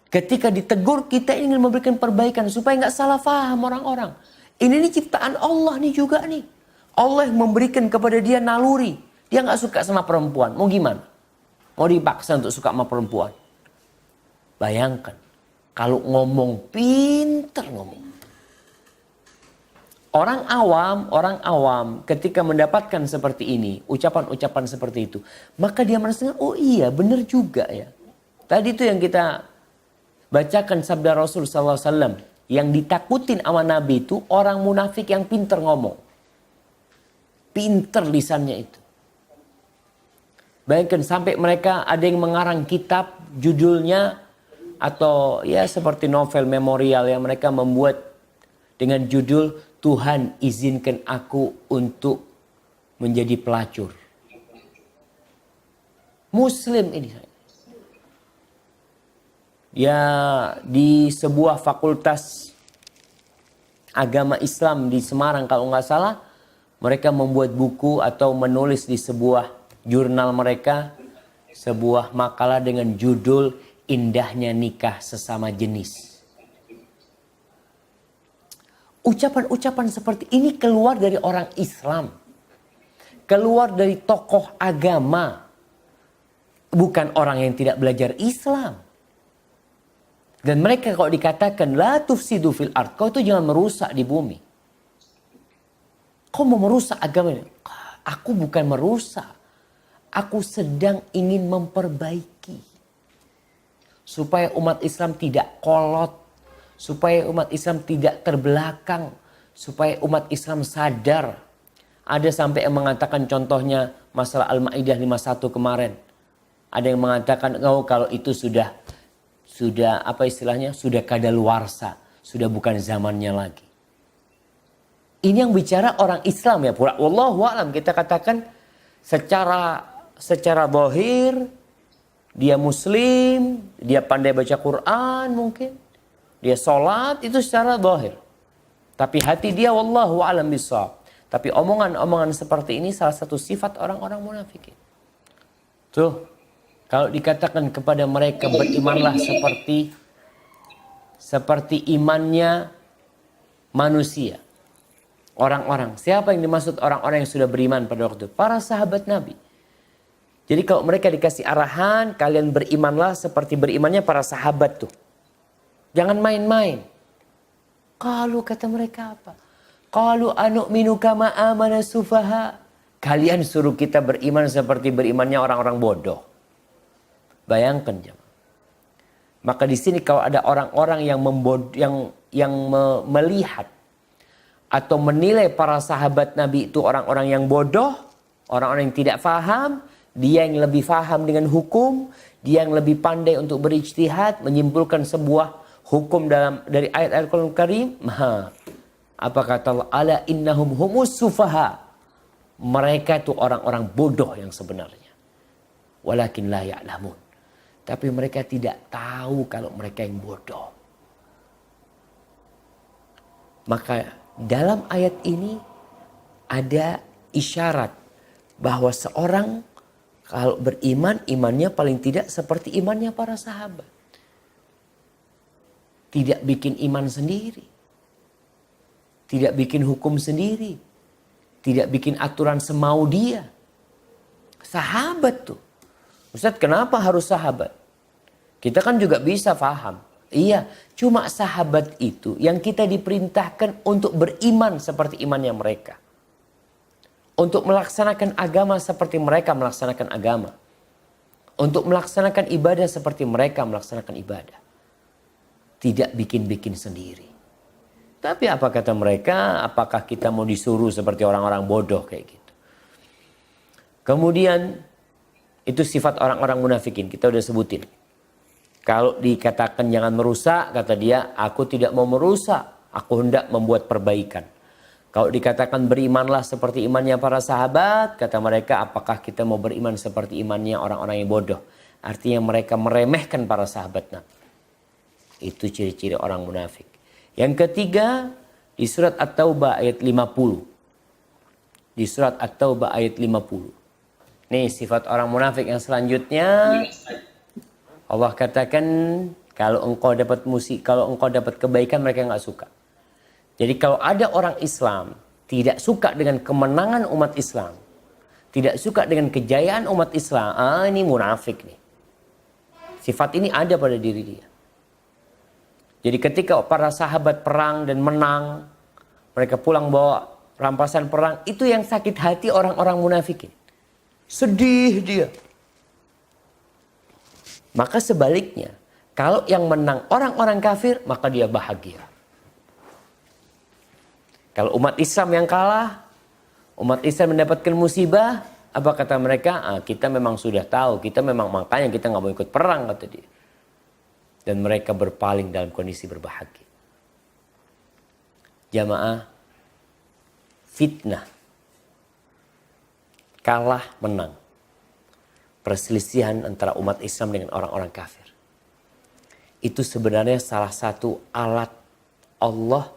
Ketika ditegur, kita ingin memberikan perbaikan supaya nggak salah faham orang-orang. Ini ciptaan Allah nih juga nih. Allah yang memberikan kepada dia naluri. Dia nggak suka sama perempuan. Mau gimana? Mau dipaksa untuk suka sama perempuan? Bayangkan. Kalau ngomong, pinter ngomong. Orang awam ketika mendapatkan seperti ini, ucapan-ucapan seperti itu, maka dia merasakan, oh iya benar juga ya. Tadi itu yang kita bacakan sabda Rasul SAW, yang ditakutin sama Nabi itu orang munafik yang pinter ngomong. Pinter lisannya itu. Bayangkan sampai mereka ada yang mengarang kitab judulnya atau ya seperti novel memorial yang mereka membuat dengan judul Tuhan izinkan aku untuk menjadi pelacur. Muslim ini. Ya di sebuah fakultas agama Islam di Semarang kalau nggak salah, mereka membuat buku atau menulis di sebuah jurnal mereka sebuah makalah dengan judul Indahnya Nikah Sesama Jenis. Ucapan-ucapan seperti ini keluar dari orang Islam. Keluar dari tokoh agama. Bukan orang yang tidak belajar Islam. Dan mereka kalau dikatakan la tufsidu fil ard, kau itu jangan merusak di bumi. Kau mau merusak agama ini? Aku bukan merusak. Aku sedang ingin memperbaiki. Supaya umat Islam tidak kolot. Supaya umat Islam tidak terbelakang. Supaya umat Islam sadar. Ada sampai yang mengatakan contohnya masalah Al-Ma'idah 51 kemarin. Ada yang mengatakan oh, kalau itu sudah apa istilahnya? Sudah kadaluarsa. Sudah bukan zamannya lagi. Ini yang bicara orang Islam ya. Wallahu a'lam, kita katakan secara zahir dia muslim, dia pandai baca Quran mungkin. Dia sholat itu secara zahir. Tapi hati dia wallahu a'lam bishawab. Tapi omongan-omongan seperti ini salah satu sifat orang-orang munafikin. Tuh, kalau dikatakan kepada mereka berimanlah seperti imannya manusia. Orang-orang. Siapa yang dimaksud orang-orang yang sudah beriman pada waktu itu? Para sahabat Nabi. Jadi kalau mereka dikasih arahan, kalian berimanlah seperti berimannya para sahabat tuh. Jangan main-main. Kalau kata mereka apa? Qalu anu'minu kama amana sufaha. Kalian suruh kita beriman seperti berimannya orang-orang bodoh. Bayangkan jemaah. Maka di sini kalau ada orang-orang yang melihat atau menilai para sahabat Nabi itu orang-orang yang bodoh, orang-orang yang tidak faham, dia yang lebih faham dengan hukum, dia yang lebih pandai untuk berijtihad, menyimpulkan sebuah hukum dari ayat-ayat Al-Quran Karim. Apa kata Allah? Ala innahum humus sufaha. Mereka itu orang-orang bodoh yang sebenarnya. Walakin la ya'lamun. Tapi mereka tidak tahu kalau mereka yang bodoh. Maka dalam ayat ini ada isyarat bahwa seorang kalau beriman, imannya paling tidak seperti imannya para sahabat. Tidak bikin iman sendiri. Tidak bikin hukum sendiri. Tidak bikin aturan semau dia. Sahabat tuh. Ustaz, kenapa harus sahabat? Kita kan juga bisa paham. Iya, cuma sahabat itu yang kita diperintahkan untuk beriman seperti imannya mereka. Untuk melaksanakan agama seperti mereka melaksanakan agama. Untuk melaksanakan ibadah seperti mereka melaksanakan ibadah. Tidak bikin-bikin sendiri. Tapi apa kata mereka? Apakah kita mau disuruh seperti orang-orang bodoh kayak gitu? Kemudian itu sifat orang-orang munafikin. Kita udah sebutin. Kalau dikatakan jangan merusak, kata dia, aku tidak mau merusak. Aku hendak membuat perbaikan. Kalau dikatakan berimanlah seperti imannya para sahabat, kata mereka, apakah kita mau beriman seperti imannya orang-orang yang bodoh? Artinya mereka meremehkan para sahabat Nabi. Itu ciri-ciri orang munafik. Yang ketiga, di surat At-Taubah ayat 50. Di surat At-Taubah ayat 50. Nih sifat orang munafik yang selanjutnya. Allah katakan, kalau engkau dapat kebaikan mereka nggak suka. Jadi kalau ada orang Islam tidak suka dengan kemenangan umat Islam, tidak suka dengan kejayaan umat Islam, ini munafik nih. Sifat ini ada pada diri dia. Jadi ketika para sahabat perang dan menang, mereka pulang bawa rampasan perang, itu yang sakit hati orang-orang munafikin. Sedih dia. Maka sebaliknya, kalau yang menang orang-orang kafir, maka dia bahagia. Kalau umat Islam yang kalah, umat Islam mendapatkan musibah, apa kata mereka? Kita memang sudah tahu, kita memang makanya kita nggak mau ikut perang, kata dia. dan mereka berpaling dalam kondisi berbahagia. Jamaah, fitnah, kalah menang, perselisihan antara umat Islam dengan orang-orang kafir, itu sebenarnya salah satu alat Allah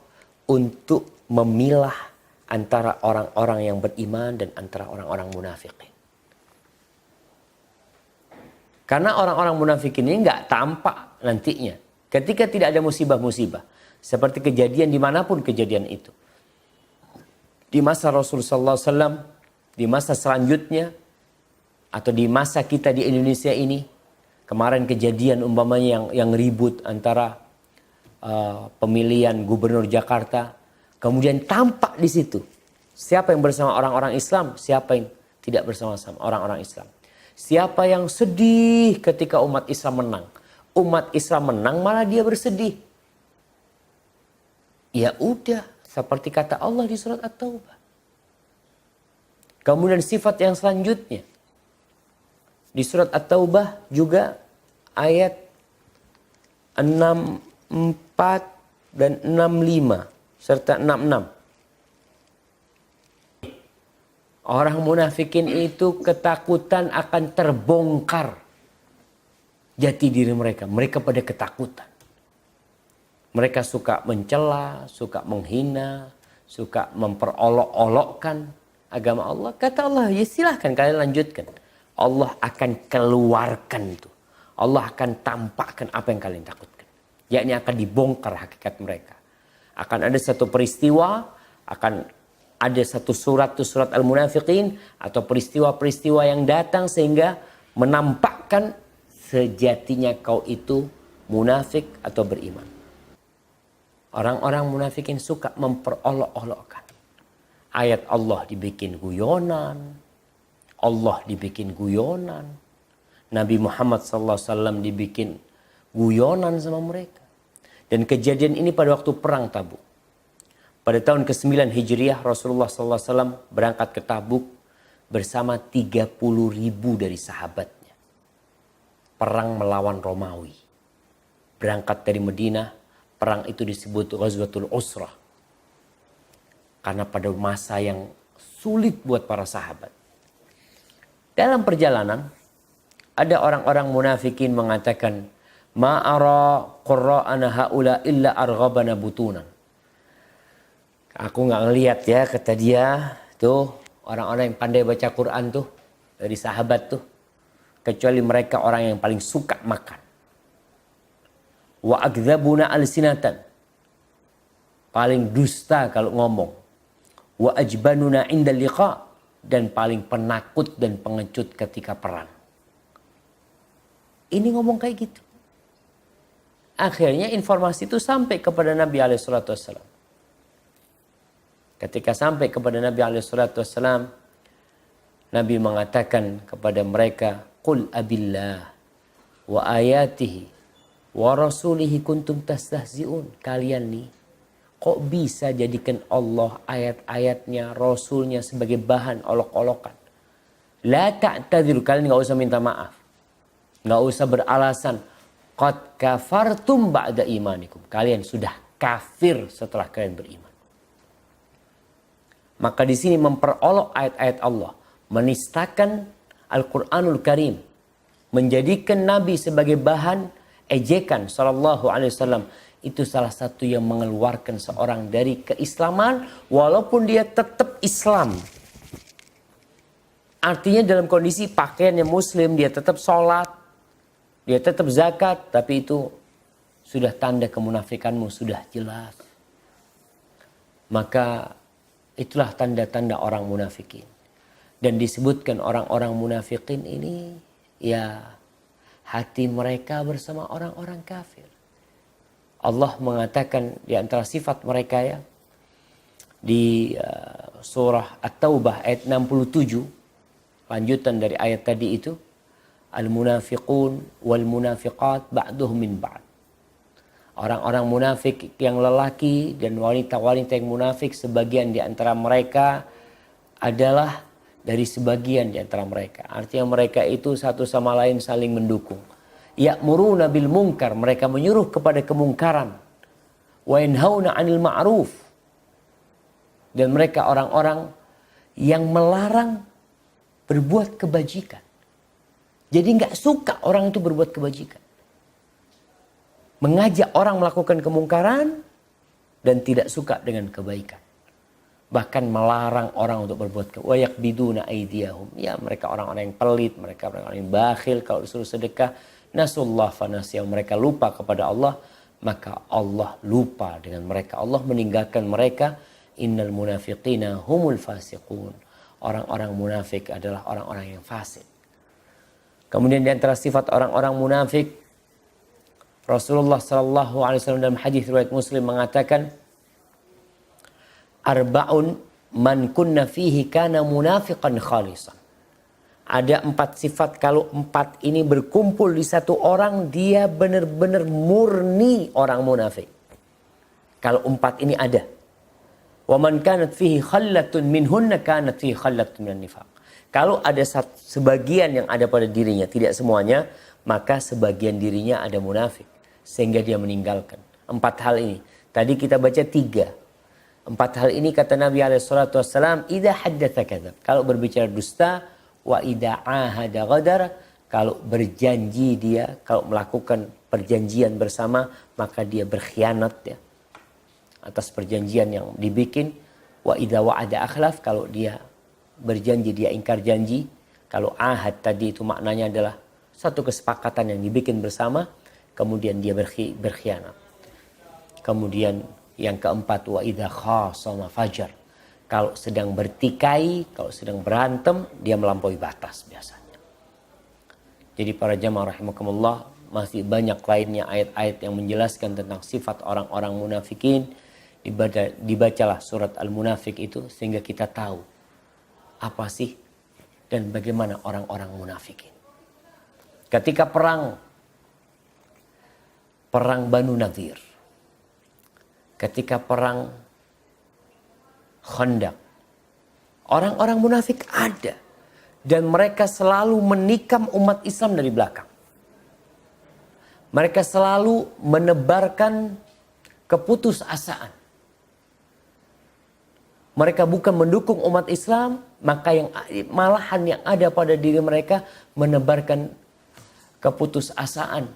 untuk memilah antara orang-orang yang beriman dan antara orang-orang munafikin. Karena orang-orang munafikin ini nggak tampak nantinya. Ketika tidak ada musibah-musibah. Seperti kejadian dimanapun kejadian itu. Di masa Rasulullah SAW, di masa selanjutnya, atau di masa kita di Indonesia ini, kemarin kejadian umpamanya yang ribut antara pemilihan gubernur Jakarta, kemudian tampak di situ siapa yang bersama orang-orang Islam, siapa yang tidak bersama orang-orang Islam. Siapa yang sedih ketika umat Islam menang. Umat Islam menang malah dia bersedih. Ya udah, seperti kata Allah di surat At-Taubah. Kemudian sifat yang selanjutnya. Di surat At-Taubah juga ayat 64 dan 65 serta 66. Orang munafikin itu ketakutan akan terbongkar jati diri mereka. Mereka pada ketakutan. Mereka suka mencela, suka menghina, suka memperolok-olokkan agama Allah. Kata Allah, ya silahkan kalian lanjutkan. Allah akan keluarkan itu. Allah akan tampakkan apa yang kalian takutkan. Yakni akan dibongkar hakikat mereka. Akan ada satu peristiwa, akan ada satu surat Al-Munafiqin atau peristiwa-peristiwa yang datang sehingga menampakkan sejatinya kau itu munafik atau beriman. Orang-orang munafikin suka memperolok-olokkan. Ayat Allah dibikin guyonan. Allah dibikin guyonan. Nabi Muhammad SAW dibikin guyonan sama mereka. Dan kejadian ini pada waktu perang Tabuk. Pada tahun ke-9 Hijriah Rasulullah SAW berangkat ke Tabuk bersama 30.000 dari sahabatnya. Perang melawan Romawi. Berangkat dari Madinah, perang itu disebut Ghazwatul Usrah. Karena pada masa yang sulit buat para sahabat. Dalam perjalanan, ada orang-orang munafikin mengatakan, Ma'ara qurra'ana ha'ula illa arghabana butunan. Aku nggak ngelihat ya, kata dia, tuh orang-orang yang pandai baca Quran tuh, dari sahabat tuh. Kecuali mereka orang yang paling suka makan. Wa akdzabuna alsinatan. Paling dusta kalau ngomong. Wa ajbanuna inda liqa. Dan paling penakut dan pengecut ketika perang. Ini ngomong kayak gitu. Akhirnya informasi itu sampai kepada Nabi SAW. Ketika sampai kepada Nabi SAW, Nabi mengatakan kepada mereka, Qul abillah wa ayatihi wa rasulihi kuntum tastahzi'un. Kalian nih, kok bisa jadikan Allah, ayat-ayatnya, Rasulnya sebagai bahan olok-olokan? La ta'tadiru, kalian gak usah minta maaf. Gak usah beralasan. Qad kafartum ba'da imanikum. Kalian sudah kafir setelah kalian beriman. Maka di sini memperolok ayat-ayat Allah. Menistakan Al-Quranul Karim. Menjadikan Nabi sebagai bahan ejekan SAW. Itu salah satu yang mengeluarkan seorang dari keislaman. Walaupun dia tetap Islam. Artinya dalam kondisi pakaiannya muslim. Dia tetap sholat. Dia tetap zakat. Tapi itu sudah tanda kemunafikanmu sudah jelas. Maka itulah tanda-tanda orang munafikin. Dan disebutkan orang-orang munafikin ini, ya hati mereka bersama orang-orang kafir. Allah mengatakan di antara sifat mereka ya, di surah At-Taubah ayat 67, lanjutan dari ayat tadi itu, Al-munafiqun wal-munafiqat ba'duhum min ba'd. Orang-orang munafik yang lelaki dan wanita-wanita yang munafik, sebagian di antara mereka adalah dari sebagian di antara mereka. Artinya mereka itu satu sama lain saling mendukung. Ya'muruna bil munkar, mereka menyuruh kepada kemungkaran. Wa yanhauna 'anil ma'ruf. Dan mereka orang-orang yang melarang berbuat kebajikan. Jadi nggak suka orang itu berbuat kebajikan. Mengajak orang melakukan kemungkaran dan tidak suka dengan kebaikan. Bahkan melarang orang untuk berbuat kebaikan. Wa yaqbiduna aydiyahum. Ya, mereka orang-orang yang pelit, mereka orang-orang yang bakhil kalau disuruh sedekah. Nasullah fanasiyahum, mereka lupa kepada Allah, maka Allah lupa dengan mereka. Allah meninggalkan mereka. Innal munafiqina humul fasiqun. Orang-orang munafik adalah orang-orang yang fasik. Kemudian di antara sifat orang-orang munafik, Rasulullah sallallahu alaihi wasallam dalam hadis riwayat Muslim mengatakan, arba'un man kunna fihi kana munafiqan khalisan. Ada 4 sifat, kalau 4 ini berkumpul di satu orang, dia benar-benar murni orang munafik. Kalau 4 ini ada. Wa man kanat fihi khallatun minhunna kanat fihi khallatun minan nifaq. Kalau ada sebagian yang ada pada dirinya, tidak semuanya, maka sebagian dirinya ada munafik. Sehingga dia meninggalkan. 4 hal ini. Tadi kita baca 3. 4 hal ini kata Nabi SAW, idza haddatsa kadzab. Kalau berbicara dusta, wa idza ahada ghadar. Kalau berjanji dia, kalau melakukan perjanjian bersama, maka dia berkhianat ya. Atas perjanjian yang dibikin. Wa idza wa'ada akhlaf, kalau dia berjanji dia ingkar janji. Kalau ahad tadi itu maknanya adalah satu kesepakatan yang dibikin bersama, kemudian dia berkhianat. Kemudian yang keempat, wa idza khasama fajar. Kalau sedang bertikai, kalau sedang berantem, dia melampaui batas biasanya. Jadi para jamaah rahimakumullah, masih banyak lainnya ayat-ayat yang menjelaskan tentang sifat orang-orang munafikin. Dibacalah surat Al-Munafik itu sehingga kita tahu apa sih dan bagaimana orang-orang munafikin. Ketika perang Banu Nadir, ketika perang Khandaq, orang-orang munafik ada dan mereka selalu menikam umat Islam dari belakang. Mereka selalu menebarkan keputusasaan. Mereka bukan mendukung umat Islam, maka malahan yang ada pada diri mereka menebarkan keputusasaan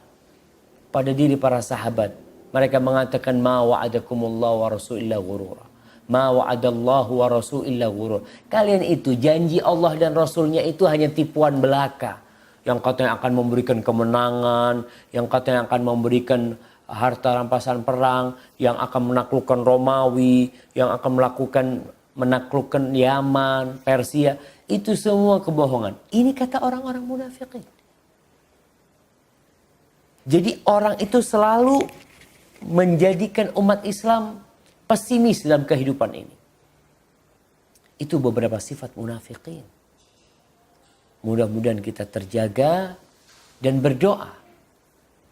pada diri para sahabat. Mereka mengatakan ma wa'adakumullah wa rasulillah ghurura. Ma wa'adallahu wa rasulillah ghurura. Kalian itu janji Allah dan Rasulnya itu hanya tipuan belaka. Yang katanya akan memberikan kemenangan, yang katanya akan memberikan harta rampasan perang, yang akan menaklukkan Romawi, yang akan menaklukkan Yaman, Persia. Itu semua kebohongan. Ini kata orang-orang munafikin. Jadi orang itu selalu menjadikan umat Islam pesimis dalam kehidupan ini. Itu beberapa sifat munafikin. Mudah-mudahan kita terjaga dan berdoa.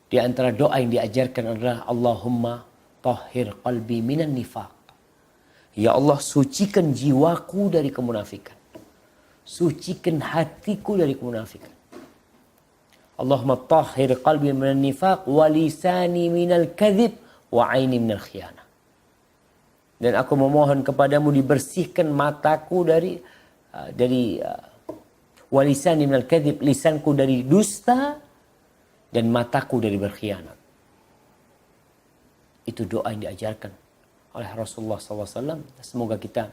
Di antara doa yang diajarkan adalah Allahumma tahhir qalbi minan nifaq. Ya Allah, sucikan jiwaku dari kemunafikan. Sucikan hatiku dari kemunafikan. Allahumma tahhir qalbi minan nifaq wa lisani minal kadhib wa aini minal khiyanah. Dan aku memohon kepadamu dibersihkan mataku dari wa lisani minal kadhib, lisanku dari dusta dan mataku dari berkhianat. Itu doa yang diajarkan oleh Rasulullah SAW. Semoga kita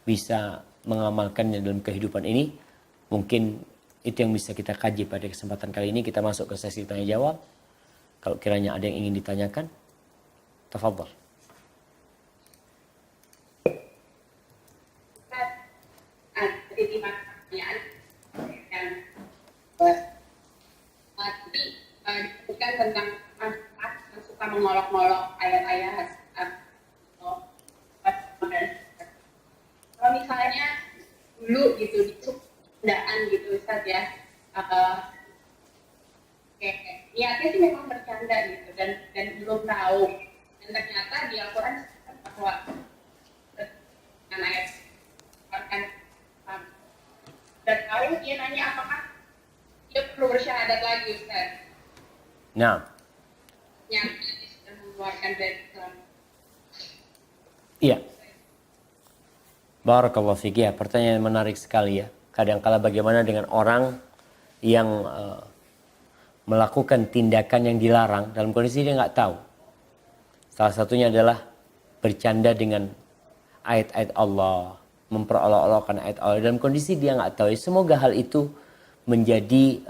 bisa mengamalkannya dalam kehidupan ini. Mungkin itu yang bisa kita kaji pada kesempatan kali ini. Kita masuk ke sesi tanya jawab. Kalau kiranya ada yang ingin ditanyakan, tafadhal. Jadi pertanyaan yang bukan tentang masyarakat yang suka mengolok-olok ayat-ayat. Kalau misalnya dulu gitu di candaan gitu Ustaz ya, niatnya sih memang bercanda gitu dan belum tahu, dan ternyata di Al-Quran bahwa dengan ayat akan dan tahu, dia nanya apakah dia perlu bersyahadat lagi Ustaz. Nah, yang sudah mengeluarkan dari Islam. iya. Barakallahu fiik. Ya, pertanyaan menarik sekali ya. Kadangkala bagaimana dengan orang yang melakukan tindakan yang dilarang dalam kondisi dia nggak tahu. Salah satunya adalah bercanda dengan ayat-ayat Allah, memperolok-olokkan ayat Allah dalam kondisi dia nggak tahu. Semoga hal itu menjadi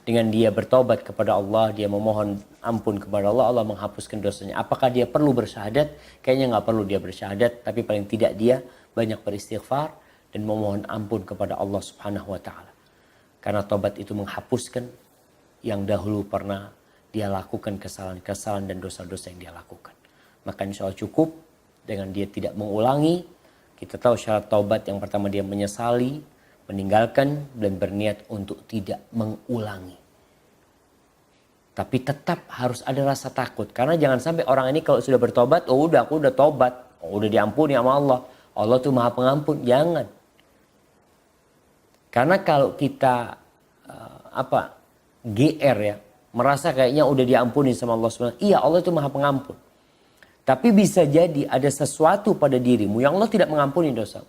dengan dia bertobat kepada Allah, dia memohon ampun kepada Allah, Allah menghapuskan dosanya. Apakah dia perlu bersyahadat? Kayaknya nggak perlu dia bersyahadat, tapi paling tidak dia banyak beristighfar dan memohon ampun kepada Allah Subhanahu wa taala. Karena tobat itu menghapuskan yang dahulu pernah dia lakukan, kesalahan-kesalahan dan dosa-dosa yang dia lakukan. Maka insya Allah cukup dengan dia tidak mengulangi. Kita tahu syarat taubat yang pertama dia menyesali, meninggalkan dan berniat untuk tidak mengulangi. Tapi tetap harus ada rasa takut. Karena jangan sampai orang ini kalau sudah bertobat, oh udah aku udah tobat, oh udah diampuni sama Allah. Allah tuh maha pengampun. Jangan. Karena kalau kita GR ya, merasa kayaknya udah diampuni sama Allah SWT. Iya, Allah itu maha pengampun. Tapi bisa jadi ada sesuatu pada dirimu yang Allah tidak mengampuni dosa.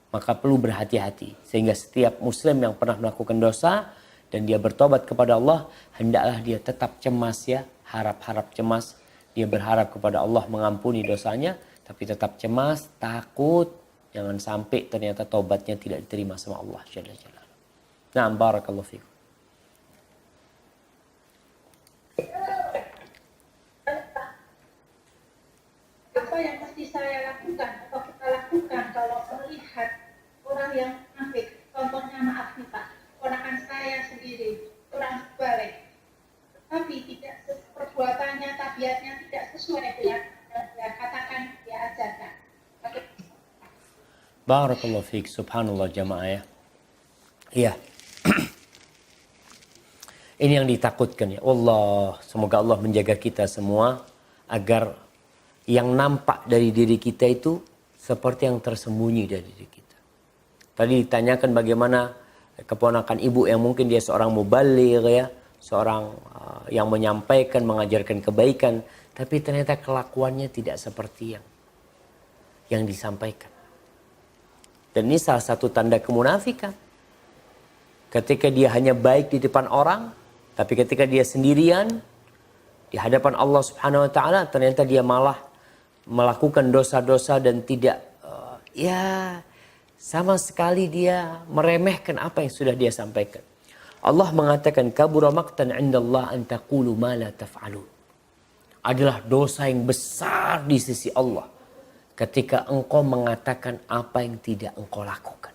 Maka perlu berhati-hati. Sehingga setiap muslim yang pernah melakukan dosa dan dia bertobat kepada Allah, hendaklah dia tetap cemas ya, harap-harap cemas. Dia berharap kepada Allah mengampuni dosanya, tapi tetap cemas, takut. Jangan sampai ternyata tobatnya tidak diterima sama Allah. Nah, barakallahu fikum. Apa yang mesti saya lakukan atau kita lakukan kalau melihat orang yang munafik? Contohnya, maaf nih Pak, ponakan saya sendiri orang balik, tapi tidak perbuatannya, tabiatnya tidak sesuai dengan yang katakan dia ajarkan. Barakallahu fiik. Subhanallah jamaah ya. Iya. Ini yang ditakutkan ya Allah. Semoga Allah menjaga kita semua agar yang nampak dari diri kita itu seperti yang tersembunyi dari diri kita. Tadi ditanyakan bagaimana keponakan ibu yang mungkin dia seorang mubaligh ya, seorang yang menyampaikan, mengajarkan kebaikan, tapi ternyata kelakuannya tidak seperti yang disampaikan. Dan ini salah satu tanda kemunafikan. Ketika dia hanya baik di depan orang, tapi ketika dia sendirian di hadapan Allah Subhanahu wa taala ternyata dia malah melakukan dosa-dosa dan tidak sama sekali dia meremehkan apa yang sudah dia sampaikan. Allah mengatakan kabura maqtan 'indallah an taqulu ma la taf'alun. Adalah dosa yang besar di sisi Allah ketika engkau mengatakan apa yang tidak engkau lakukan.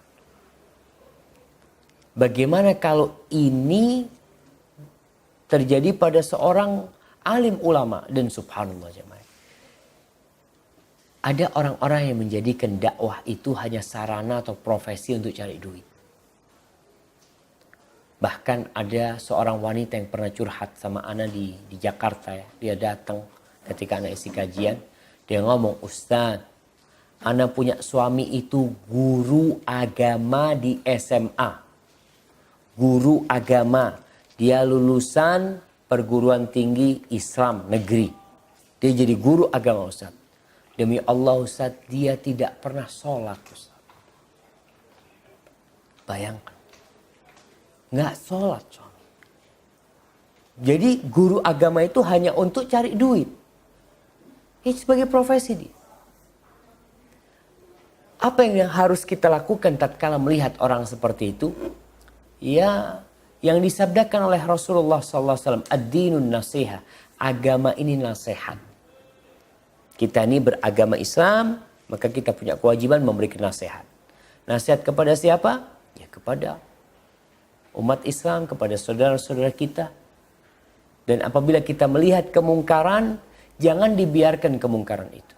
Bagaimana kalau ini terjadi pada seorang alim ulama? Dan subhanallah jemaah, ada orang-orang yang menjadikan dakwah itu hanya sarana atau profesi untuk cari duit. Bahkan ada seorang wanita yang pernah curhat sama ana di Jakarta ya. Dia datang ketika ana isi kajian. Dia ngomong, Ustaz, ana punya suami itu guru agama di SMA. Guru agama. Dia lulusan perguruan tinggi Islam negeri. Dia jadi guru agama Ustaz. Demi Allah Ustaz, dia tidak pernah sholat Ustaz. Bayangkan. Nggak sholat suami. Jadi guru agama itu hanya untuk cari duit. Ini sebagai profesi dia. Apa yang harus kita lakukan tatkala melihat orang seperti itu? Ya, yang disabdakan oleh Rasulullah SAW, ad-dinun nasiha, agama ini nasihat. Kita ini beragama Islam, maka kita punya kewajiban memberikan nasihat. Nasihat kepada siapa? Ya kepada umat Islam, kepada saudara-saudara kita. Dan apabila kita melihat kemungkaran, jangan dibiarkan kemungkaran itu.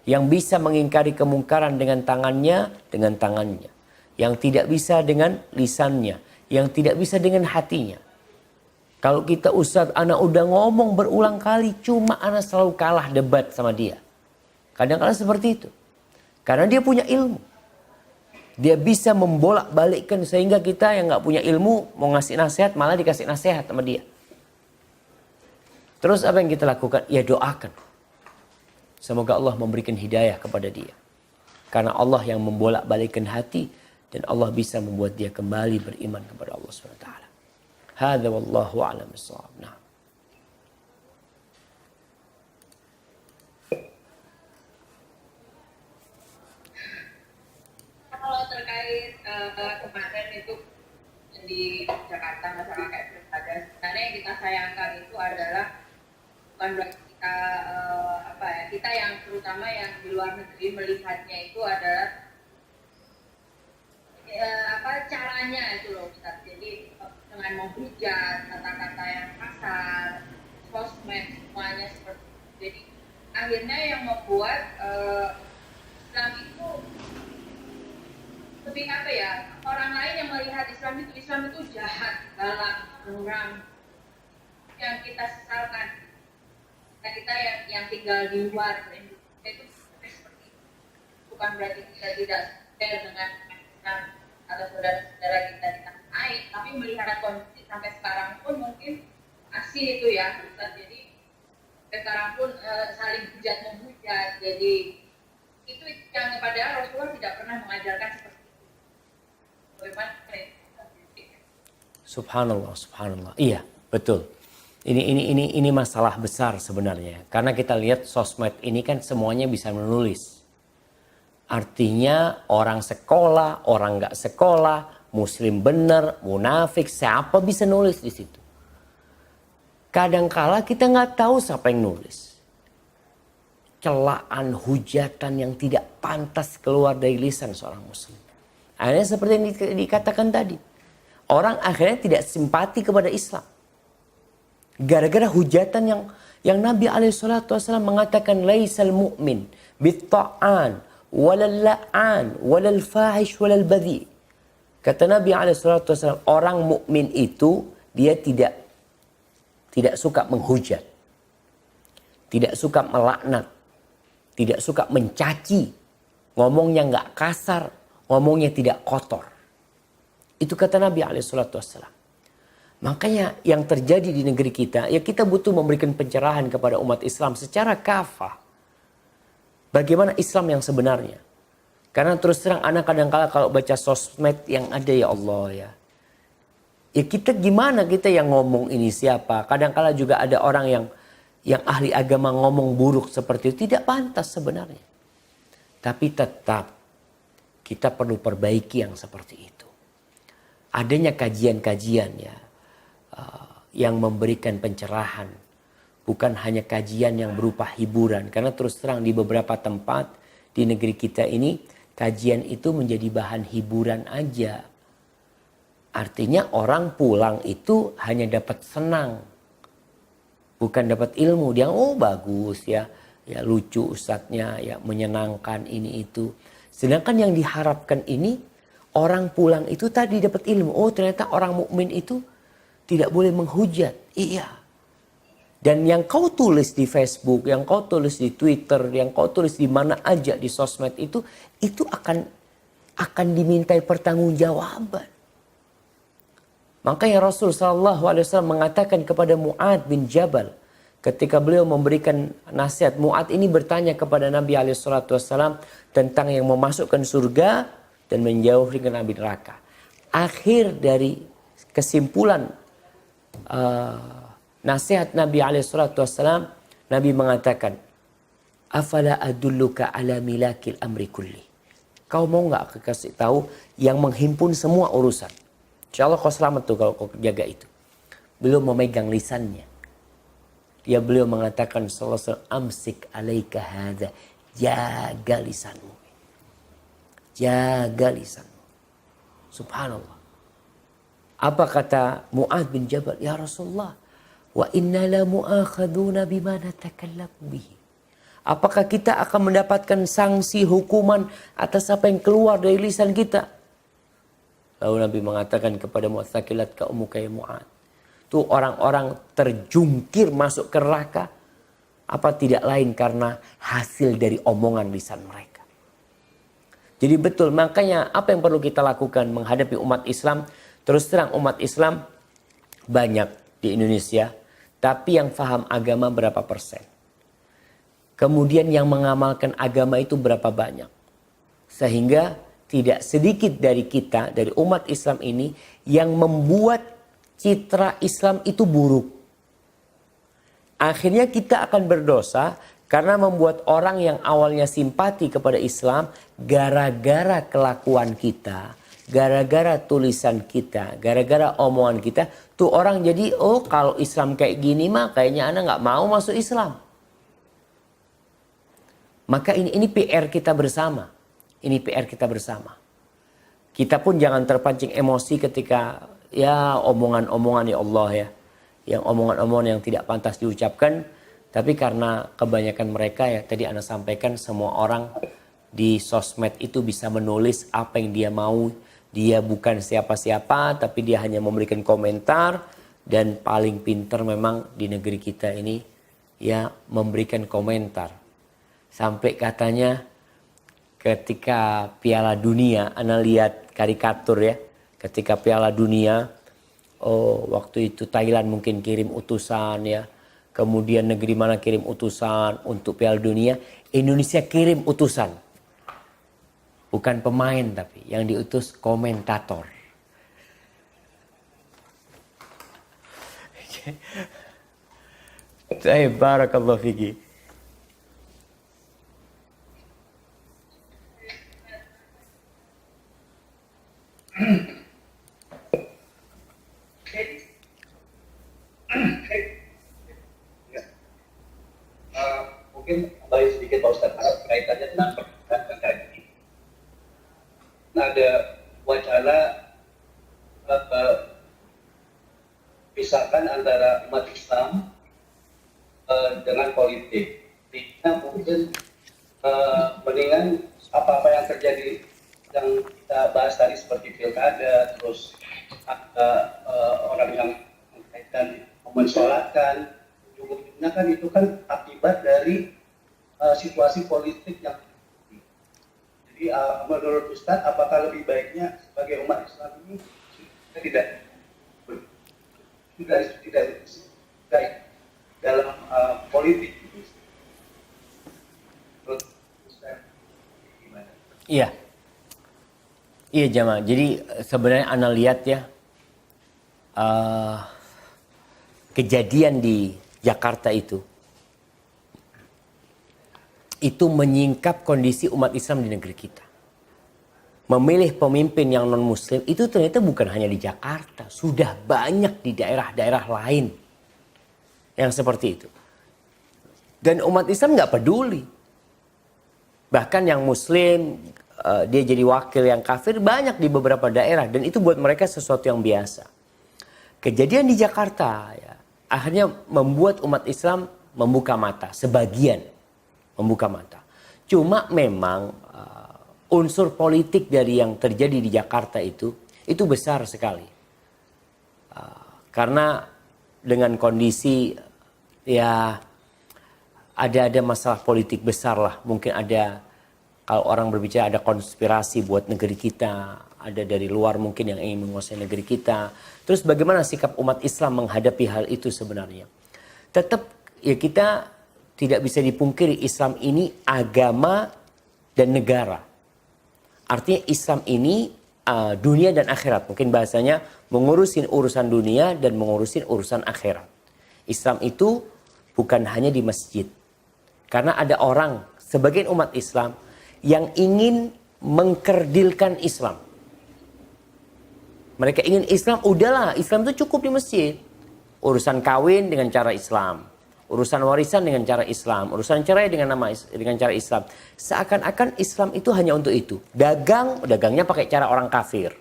Yang bisa mengingkari kemungkaran dengan tangannya, dengan tangannya. Yang tidak bisa dengan lisannya. Yang tidak bisa dengan hatinya. Kalau kita Ustaz, anak udah ngomong berulang kali, cuma anak selalu kalah debat sama dia. Kadang-kadang seperti itu. Karena dia punya ilmu. Dia bisa membolak-balikkan sehingga kita yang nggak punya ilmu mau ngasih nasihat malah dikasih nasihat sama dia. Terus apa yang kita lakukan? Ya doakan. Semoga Allah memberikan hidayah kepada dia. Karena Allah yang membolak-balikkan hati dan Allah bisa membuat dia kembali beriman kepada Allah SWT. Hadza wallahu a'lam bissawab. Nah. Kalau terkait kemarin itu di Jakarta masalah kayak pilkada, sebenarnya yang kita sayangkan itu adalah bukan berarti kita kita yang terutama yang di luar negeri melihatnya itu adalah caranya itu loh Ustaz. Jadi dengan menghujat, kata-kata yang kasar, sosmed semuanya seperti itu. Jadi akhirnya yang membuat Islam itu lebih orang lain yang melihat Islam itu jahat, galak, muram, yang kita sesalkan. Kita yang tinggal di luar Indonesia itu seperti itu. Bukan berarti kita tidak share dengan Islam atau saudara-saudara kita di tanah air, tapi melihat kondisi sampai sekarang pun mungkin masih itu ya Ustaz. Jadi sekarang pun saling hujat menghujat. Jadi itu yang kepada Rasulullah tidak pernah mengajarkan seperti itu. Subhanallah, subhanallah. Iya, betul. Ini masalah besar sebenarnya. Karena kita lihat sosmed ini kan semuanya bisa menulis. Artinya orang sekolah, orang nggak sekolah, muslim benar, munafik, siapa bisa nulis di situ. Kadangkala kita nggak tahu siapa yang nulis. Celaan, hujatan yang tidak pantas keluar dari lisan seorang muslim. Akhirnya seperti yang dikatakan tadi. Orang akhirnya tidak simpati kepada Islam. Gara-gara hujatan yang Nabi SAW mengatakan laisal mu'min bitta'an walal la'an walal fahish walal badhi. Kata Nabi SAW, orang mukmin itu dia tidak suka menghujat, tidak suka melaknat, tidak suka mencaci, ngomongnya nggak kasar, ngomongnya tidak kotor. Itu kata Nabi SAW. Makanya yang terjadi di negeri kita, ya kita butuh memberikan pencerahan kepada umat Islam secara kafah. Bagaimana Islam yang sebenarnya. Karena terus terang anak kadang-kala kalau baca sosmed yang ada ya Allah ya. Ya kita gimana kita yang ngomong ini siapa. Kadang-kala juga ada orang yang ahli agama ngomong buruk seperti itu. Tidak pantas sebenarnya. Tapi tetap kita perlu perbaiki yang seperti itu. Adanya kajian-kajian ya. Yang memberikan pencerahan. Bukan hanya kajian yang berupa hiburan. Karena terus terang di beberapa tempat di negeri kita ini, kajian itu menjadi bahan hiburan aja. Artinya orang pulang itu hanya dapat senang. Bukan dapat ilmu. Dia bagus ya. Ya lucu ustadznya, ya menyenangkan ini itu. Sedangkan yang diharapkan ini, orang pulang itu tadi dapat ilmu. Oh ternyata orang mukmin itu tidak boleh menghujat. Iya. Dan yang kau tulis di Facebook, yang kau tulis di Twitter, yang kau tulis di mana aja di sosmed itu akan dimintai pertanggungjawaban. Makanya Rasul SAW mengatakan kepada Mu'ad bin Jabal, ketika beliau memberikan nasihat, Mu'ad ini bertanya kepada Nabi SAW tentang yang memasukkan surga dan menjauhkan Nabi neraka. Akhir dari kesimpulan nasihat Nabi SAW, Nabi mengatakan, afala adulluka ala milakil amri kulli. Kau mau gak aku kasih tahu yang menghimpun semua urusan. Insya Allah kau selamat tuh kalau kau jaga itu. Beliau memegang lisannya. Beliau mengatakan sallallahu amsik alaika hadza. Jaga lisanmu. Jaga lisanmu. Subhanallah. Apa kata Mu'ad bin Jabal? Ya Rasulullah, wa inna la mu'akhaduna bima natakallamu bihi. Apakah kita akan mendapatkan sanksi hukuman atas apa yang keluar dari lisan kita? Lalu Nabi mengatakan kepada Mu'ad, thaqilat ka ummuka ya Mu'ad. Itu orang-orang terjungkir masuk ke neraka. Apa tidak lain karena hasil dari omongan lisan mereka. Jadi betul, makanya apa yang perlu kita lakukan menghadapi umat Islam? Terus terang umat Islam banyak di Indonesia, tapi yang paham agama berapa persen? Kemudian yang mengamalkan agama itu berapa banyak? Sehingga tidak sedikit dari kita, dari umat Islam ini, yang membuat citra Islam itu buruk. Akhirnya kita akan berdosa karena membuat orang yang awalnya simpati kepada Islam gara-gara kelakuan kita, gara-gara tulisan kita, gara-gara omongan kita, tuh orang jadi, oh kalau Islam kayak gini mah kayaknya anak nggak mau masuk Islam. Maka ini PR kita bersama. Ini PR kita bersama. Kita pun jangan terpancing emosi ketika ya omongan-omongan ya Allah ya. Yang omongan-omongan yang tidak pantas diucapkan. Tapi karena kebanyakan mereka ya tadi Anda sampaikan semua orang di sosmed itu bisa menulis apa yang dia mau. Dia bukan siapa-siapa tapi dia hanya memberikan komentar. Dan paling pintar memang di negeri kita ini ya memberikan komentar. Sampai katanya ketika Piala Dunia, Anda lihat karikatur ya. Ketika Piala Dunia, oh waktu itu Thailand mungkin kirim utusan ya. Kemudian negeri mana kirim utusan untuk Piala Dunia. Indonesia kirim utusan. Bukan pemain tapi yang diutus komentator. Saya barakallahu fiki. Mungkin kembali sedikit Pak Ustadz kaitannya tentang pernikahan ini. Nah, ada wacana pisahkan antara umat Islam dengan politik. Kita mungkin mendingan apa-apa yang terjadi yang kita bahas tadi seperti pilkada, terus ada orang yang mengkaitkan mensolatkan, ujung-ujungnya kan itu kan akibat dari situasi politik yang jadi menurut Ustadz apakah lebih baiknya sebagai umat Islam ini kita tidak dalam politik itu. Menurut Ustadz gimana? Iya. Iya jamaah. Jadi sebenarnya Anda lihat ya kejadian di Jakarta itu menyingkap kondisi umat Islam di negeri kita. Memilih pemimpin yang non-muslim itu ternyata bukan hanya di Jakarta. Sudah banyak di daerah-daerah lain yang seperti itu. Dan umat Islam nggak peduli. Bahkan yang muslim, dia jadi wakil yang kafir banyak di beberapa daerah. Dan itu buat mereka sesuatu yang biasa. Kejadian di Jakarta ya, akhirnya membuat umat Islam membuka mata. Sebagian membuka mata. Cuma memang unsur politik dari yang terjadi di Jakarta itu besar sekali. Karena dengan kondisi ya ada masalah politik besar lah. Mungkin ada, kalau orang berbicara ada konspirasi buat negeri kita. Ada dari luar mungkin yang ingin menguasai negeri kita. Terus bagaimana sikap umat Islam menghadapi hal itu sebenarnya? Tetap ya kita tidak bisa dipungkiri Islam ini agama dan negara. Artinya Islam ini dunia dan akhirat. Mungkin bahasanya mengurusin urusan dunia dan mengurusin urusan akhirat. Islam itu bukan hanya di masjid. Karena ada orang, sebagian umat Islam yang ingin mengkerdilkan Islam. Mereka ingin Islam, udahlah Islam itu cukup di masjid. Urusan kawin dengan cara Islam. Urusan warisan dengan cara Islam. Urusan cerai dengan cara Islam. Seakan-akan Islam itu hanya untuk itu. Dagangnya pakai cara orang kafir.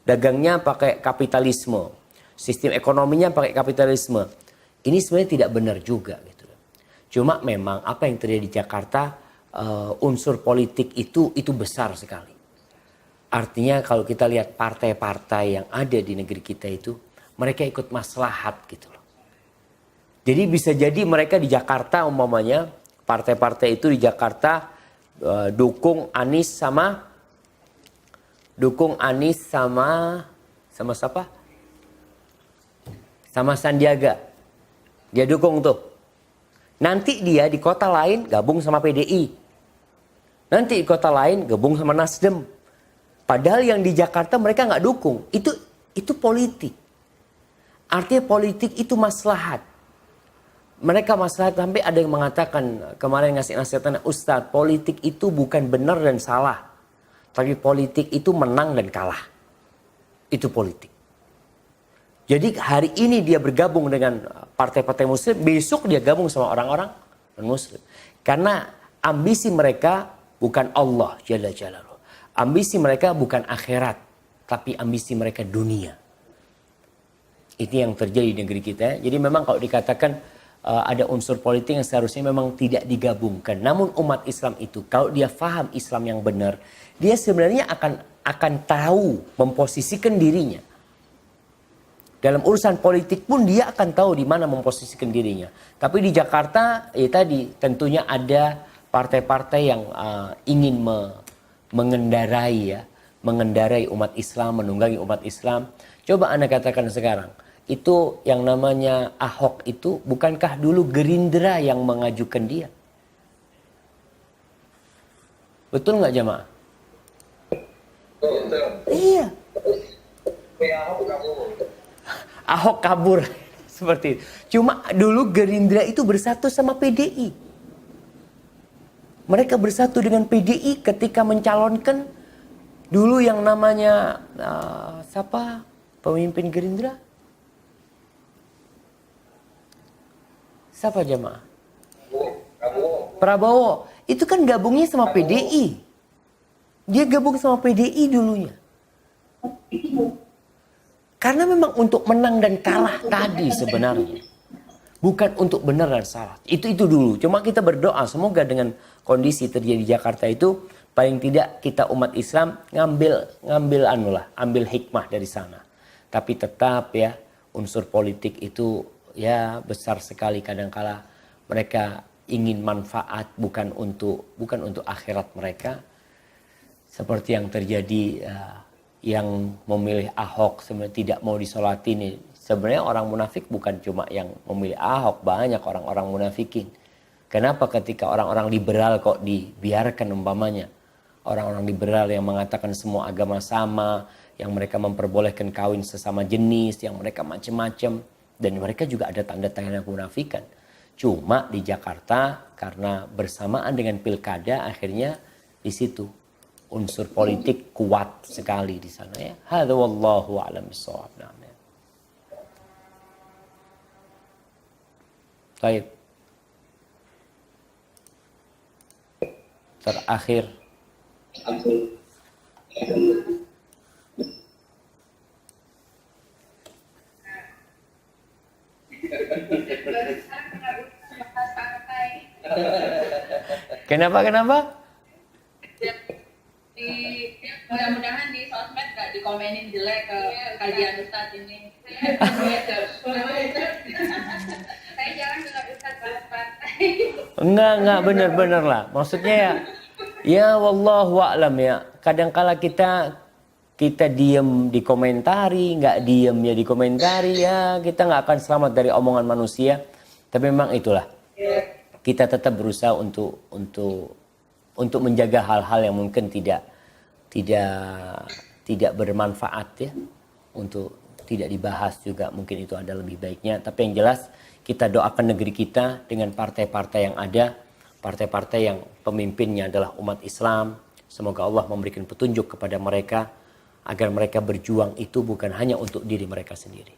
Dagangnya pakai kapitalisme. Sistem ekonominya pakai kapitalisme. Ini sebenarnya tidak benar juga. Gitu. Cuma memang apa yang terjadi di Jakarta, unsur politik itu besar sekali. Artinya kalau kita lihat partai-partai yang ada di negeri kita itu, mereka ikut maslahat gitu loh. Jadi bisa jadi mereka di Jakarta umpamanya, partai-partai itu di Jakarta dukung Anies sama dukung Anies sama siapa? Sama Sandiaga. Dia dukung tuh. Nanti dia di kota lain gabung sama PDI. Nanti di kota lain gabung sama Nasdem. Padahal yang di Jakarta mereka nggak dukung. Itu politik. Artinya politik itu maslahat. Mereka maslahat sampai ada yang mengatakan kemarin ngasih nasihatnya, Ustadz, politik itu bukan benar dan salah. Tapi politik itu menang dan kalah. Itu politik. Jadi hari ini dia bergabung dengan partai-partai muslim, besok dia gabung sama orang-orang non-muslim. Karena ambisi mereka bukan Allah Jalla Jalaluhu. Ambisi mereka bukan akhirat, tapi ambisi mereka dunia. Itu yang terjadi di negeri kita. Jadi memang kalau dikatakan ada unsur politik yang seharusnya memang tidak digabungkan. Namun umat Islam itu kalau dia faham Islam yang benar, dia sebenarnya akan tahu memposisikan dirinya. Dalam urusan politik pun dia akan tahu di mana memposisikan dirinya. Tapi di Jakarta ya tadi tentunya ada partai-partai yang ingin mengendarai umat Islam, menunggangi umat Islam. Coba Anda katakan sekarang, itu yang namanya Ahok itu bukankah dulu Gerindra yang mengajukan dia? Betul nggak jamaah? Iya. Ahok kabur seperti itu. Cuma dulu Gerindra itu bersatu sama PDI. Mereka bersatu dengan PDI ketika mencalonkan dulu yang namanya siapa pemimpin Gerindra? Siapa jemaah? Prabowo. Itu kan gabungnya sama PDI. Dia gabung sama PDI dulunya. Karena memang untuk menang dan kalah tadi sebenarnya. Bukan untuk benar dan salah. Itu dulu. Cuma kita berdoa semoga dengan kondisi terjadi di Jakarta itu paling tidak kita umat Islam ambil hikmah dari sana. Tapi tetap ya unsur politik itu ya besar sekali kadangkala mereka ingin manfaat bukan untuk akhirat mereka. Seperti yang terjadi yang memilih Ahok sebenarnya tidak mau disolatin. Sebenarnya orang munafik bukan cuma yang memilih Ahok, banyak orang-orang munafikin. Kenapa ketika orang-orang liberal kok dibiarkan umpamanya? Orang-orang liberal yang mengatakan semua agama sama, yang mereka memperbolehkan kawin sesama jenis, yang mereka macam-macam. Dan mereka juga ada tanda-tanda kemunafikan. Cuma di Jakarta karena bersamaan dengan pilkada akhirnya di situ unsur politik kuat sekali di sana ya. Hadza wallahu a'lam bissawab. Baik. Terakhir. Kenapa? Mudah-mudahan di sosmed gak dikomenin jelek ke kajian Ustadz ini. Saya jarang dengar Ustadz bahas partai. Enggak benar-benar lah. Maksudnya ya wallahu a'lam ya. Kadangkala kita diem dikomentari, nggak diem ya dikomentari ya kita nggak akan selamat dari omongan manusia. Tapi memang itulah. Kita tetap berusaha untuk menjaga hal-hal yang mungkin tidak bermanfaat ya, untuk tidak dibahas juga mungkin itu ada lebih baiknya. Tapi yang jelas kita doakan negeri kita dengan partai-partai yang ada, partai-partai yang pemimpinnya adalah umat Islam. Semoga Allah memberikan petunjuk kepada mereka agar mereka berjuang itu bukan hanya untuk diri mereka sendiri.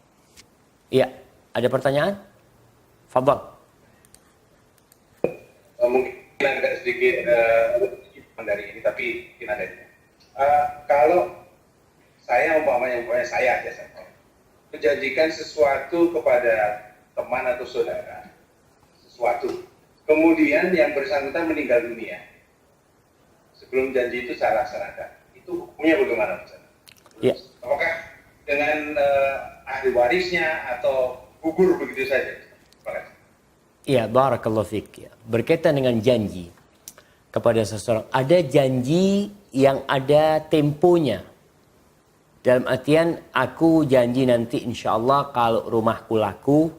Iya, ada pertanyaan? Fadhal. Mungkin agak sedikit dari ini, tapi mungkin ada. Kalau saya umpamanya saya menjanjikan sesuatu kepada teman atau saudara, sesuatu, kemudian yang bersangkutan meninggal dunia, sebelum janji itu saya laksanakan, itu hukumnya bagaimana, Ustaz? Ya. Apakah dengan ahli warisnya atau gugur begitu saja? Iya, barakallahu fiik. Berkaitan dengan janji kepada seseorang, ada janji yang ada temponya. Dalam artian aku janji nanti insya Allah kalau rumahku laku,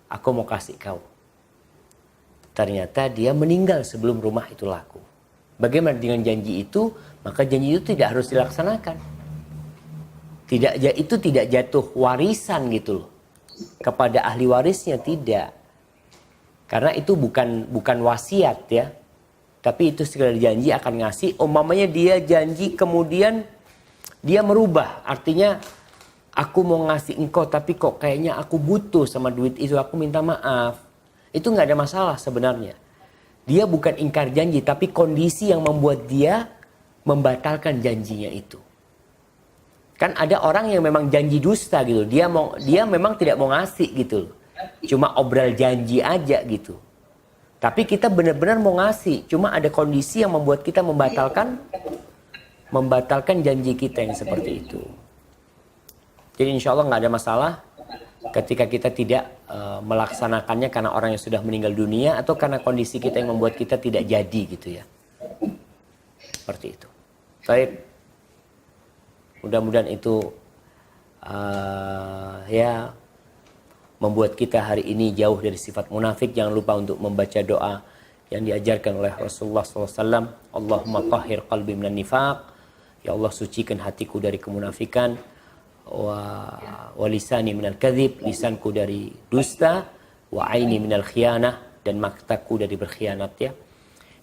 aku mau kasih kau. Ternyata dia meninggal sebelum rumah itu laku. Bagaimana dengan janji itu? Maka janji itu tidak harus dilaksanakan. Itu tidak jatuh warisan gitu loh. Kepada ahli warisnya tidak. Karena itu bukan wasiat ya. Tapi itu sekedar janji akan ngasih. Umpamanya dia janji kemudian dia merubah. Artinya aku mau ngasih engkau tapi kok kayaknya aku butuh sama duit itu. Aku minta maaf. Itu nggak ada masalah sebenarnya. Dia bukan ingkar janji. Tapi kondisi yang membuat dia membatalkan janjinya itu. Kan ada orang yang memang janji dusta gitu. Dia memang tidak mau ngasih gitu. Cuma obral janji aja gitu. Tapi kita benar-benar mau ngasih. Cuma ada kondisi yang membuat kita membatalkan janji kita yang seperti itu. Jadi insya Allah nggak ada masalah ketika kita tidak melaksanakannya karena orang yang sudah meninggal dunia atau karena kondisi kita yang membuat kita tidak jadi gitu ya. Seperti itu. Baik. Mudah-mudahan itu ya membuat kita hari ini jauh dari sifat munafik. Jangan lupa untuk membaca doa yang diajarkan oleh Rasulullah SAW. Allahumma tahhir qalbi minan nifaq. Ya Allah, sucikan hatiku dari kemunafikan. Wa lisani minal kadhib. Lisanku dari dusta. Wa aini minal khianah. Dan mataku dari berkhianat ya.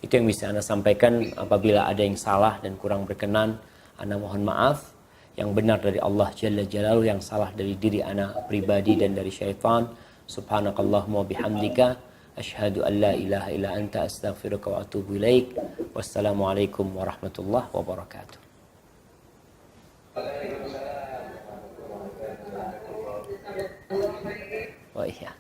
Itu yang bisa Anda sampaikan. Apabila ada yang salah dan kurang berkenan, Anda mohon maaf. Yang benar dari Allah Jalla Jalaluhu, yang salah dari diri anak pribadi dan dari syaitan. Subhanakallahumma bihamdika asyhadu an la ilaha illa anta astaghfiruka wa atubu ilaik. Wassalamualaikum warahmatullahi wabarakatuh. Oh iya.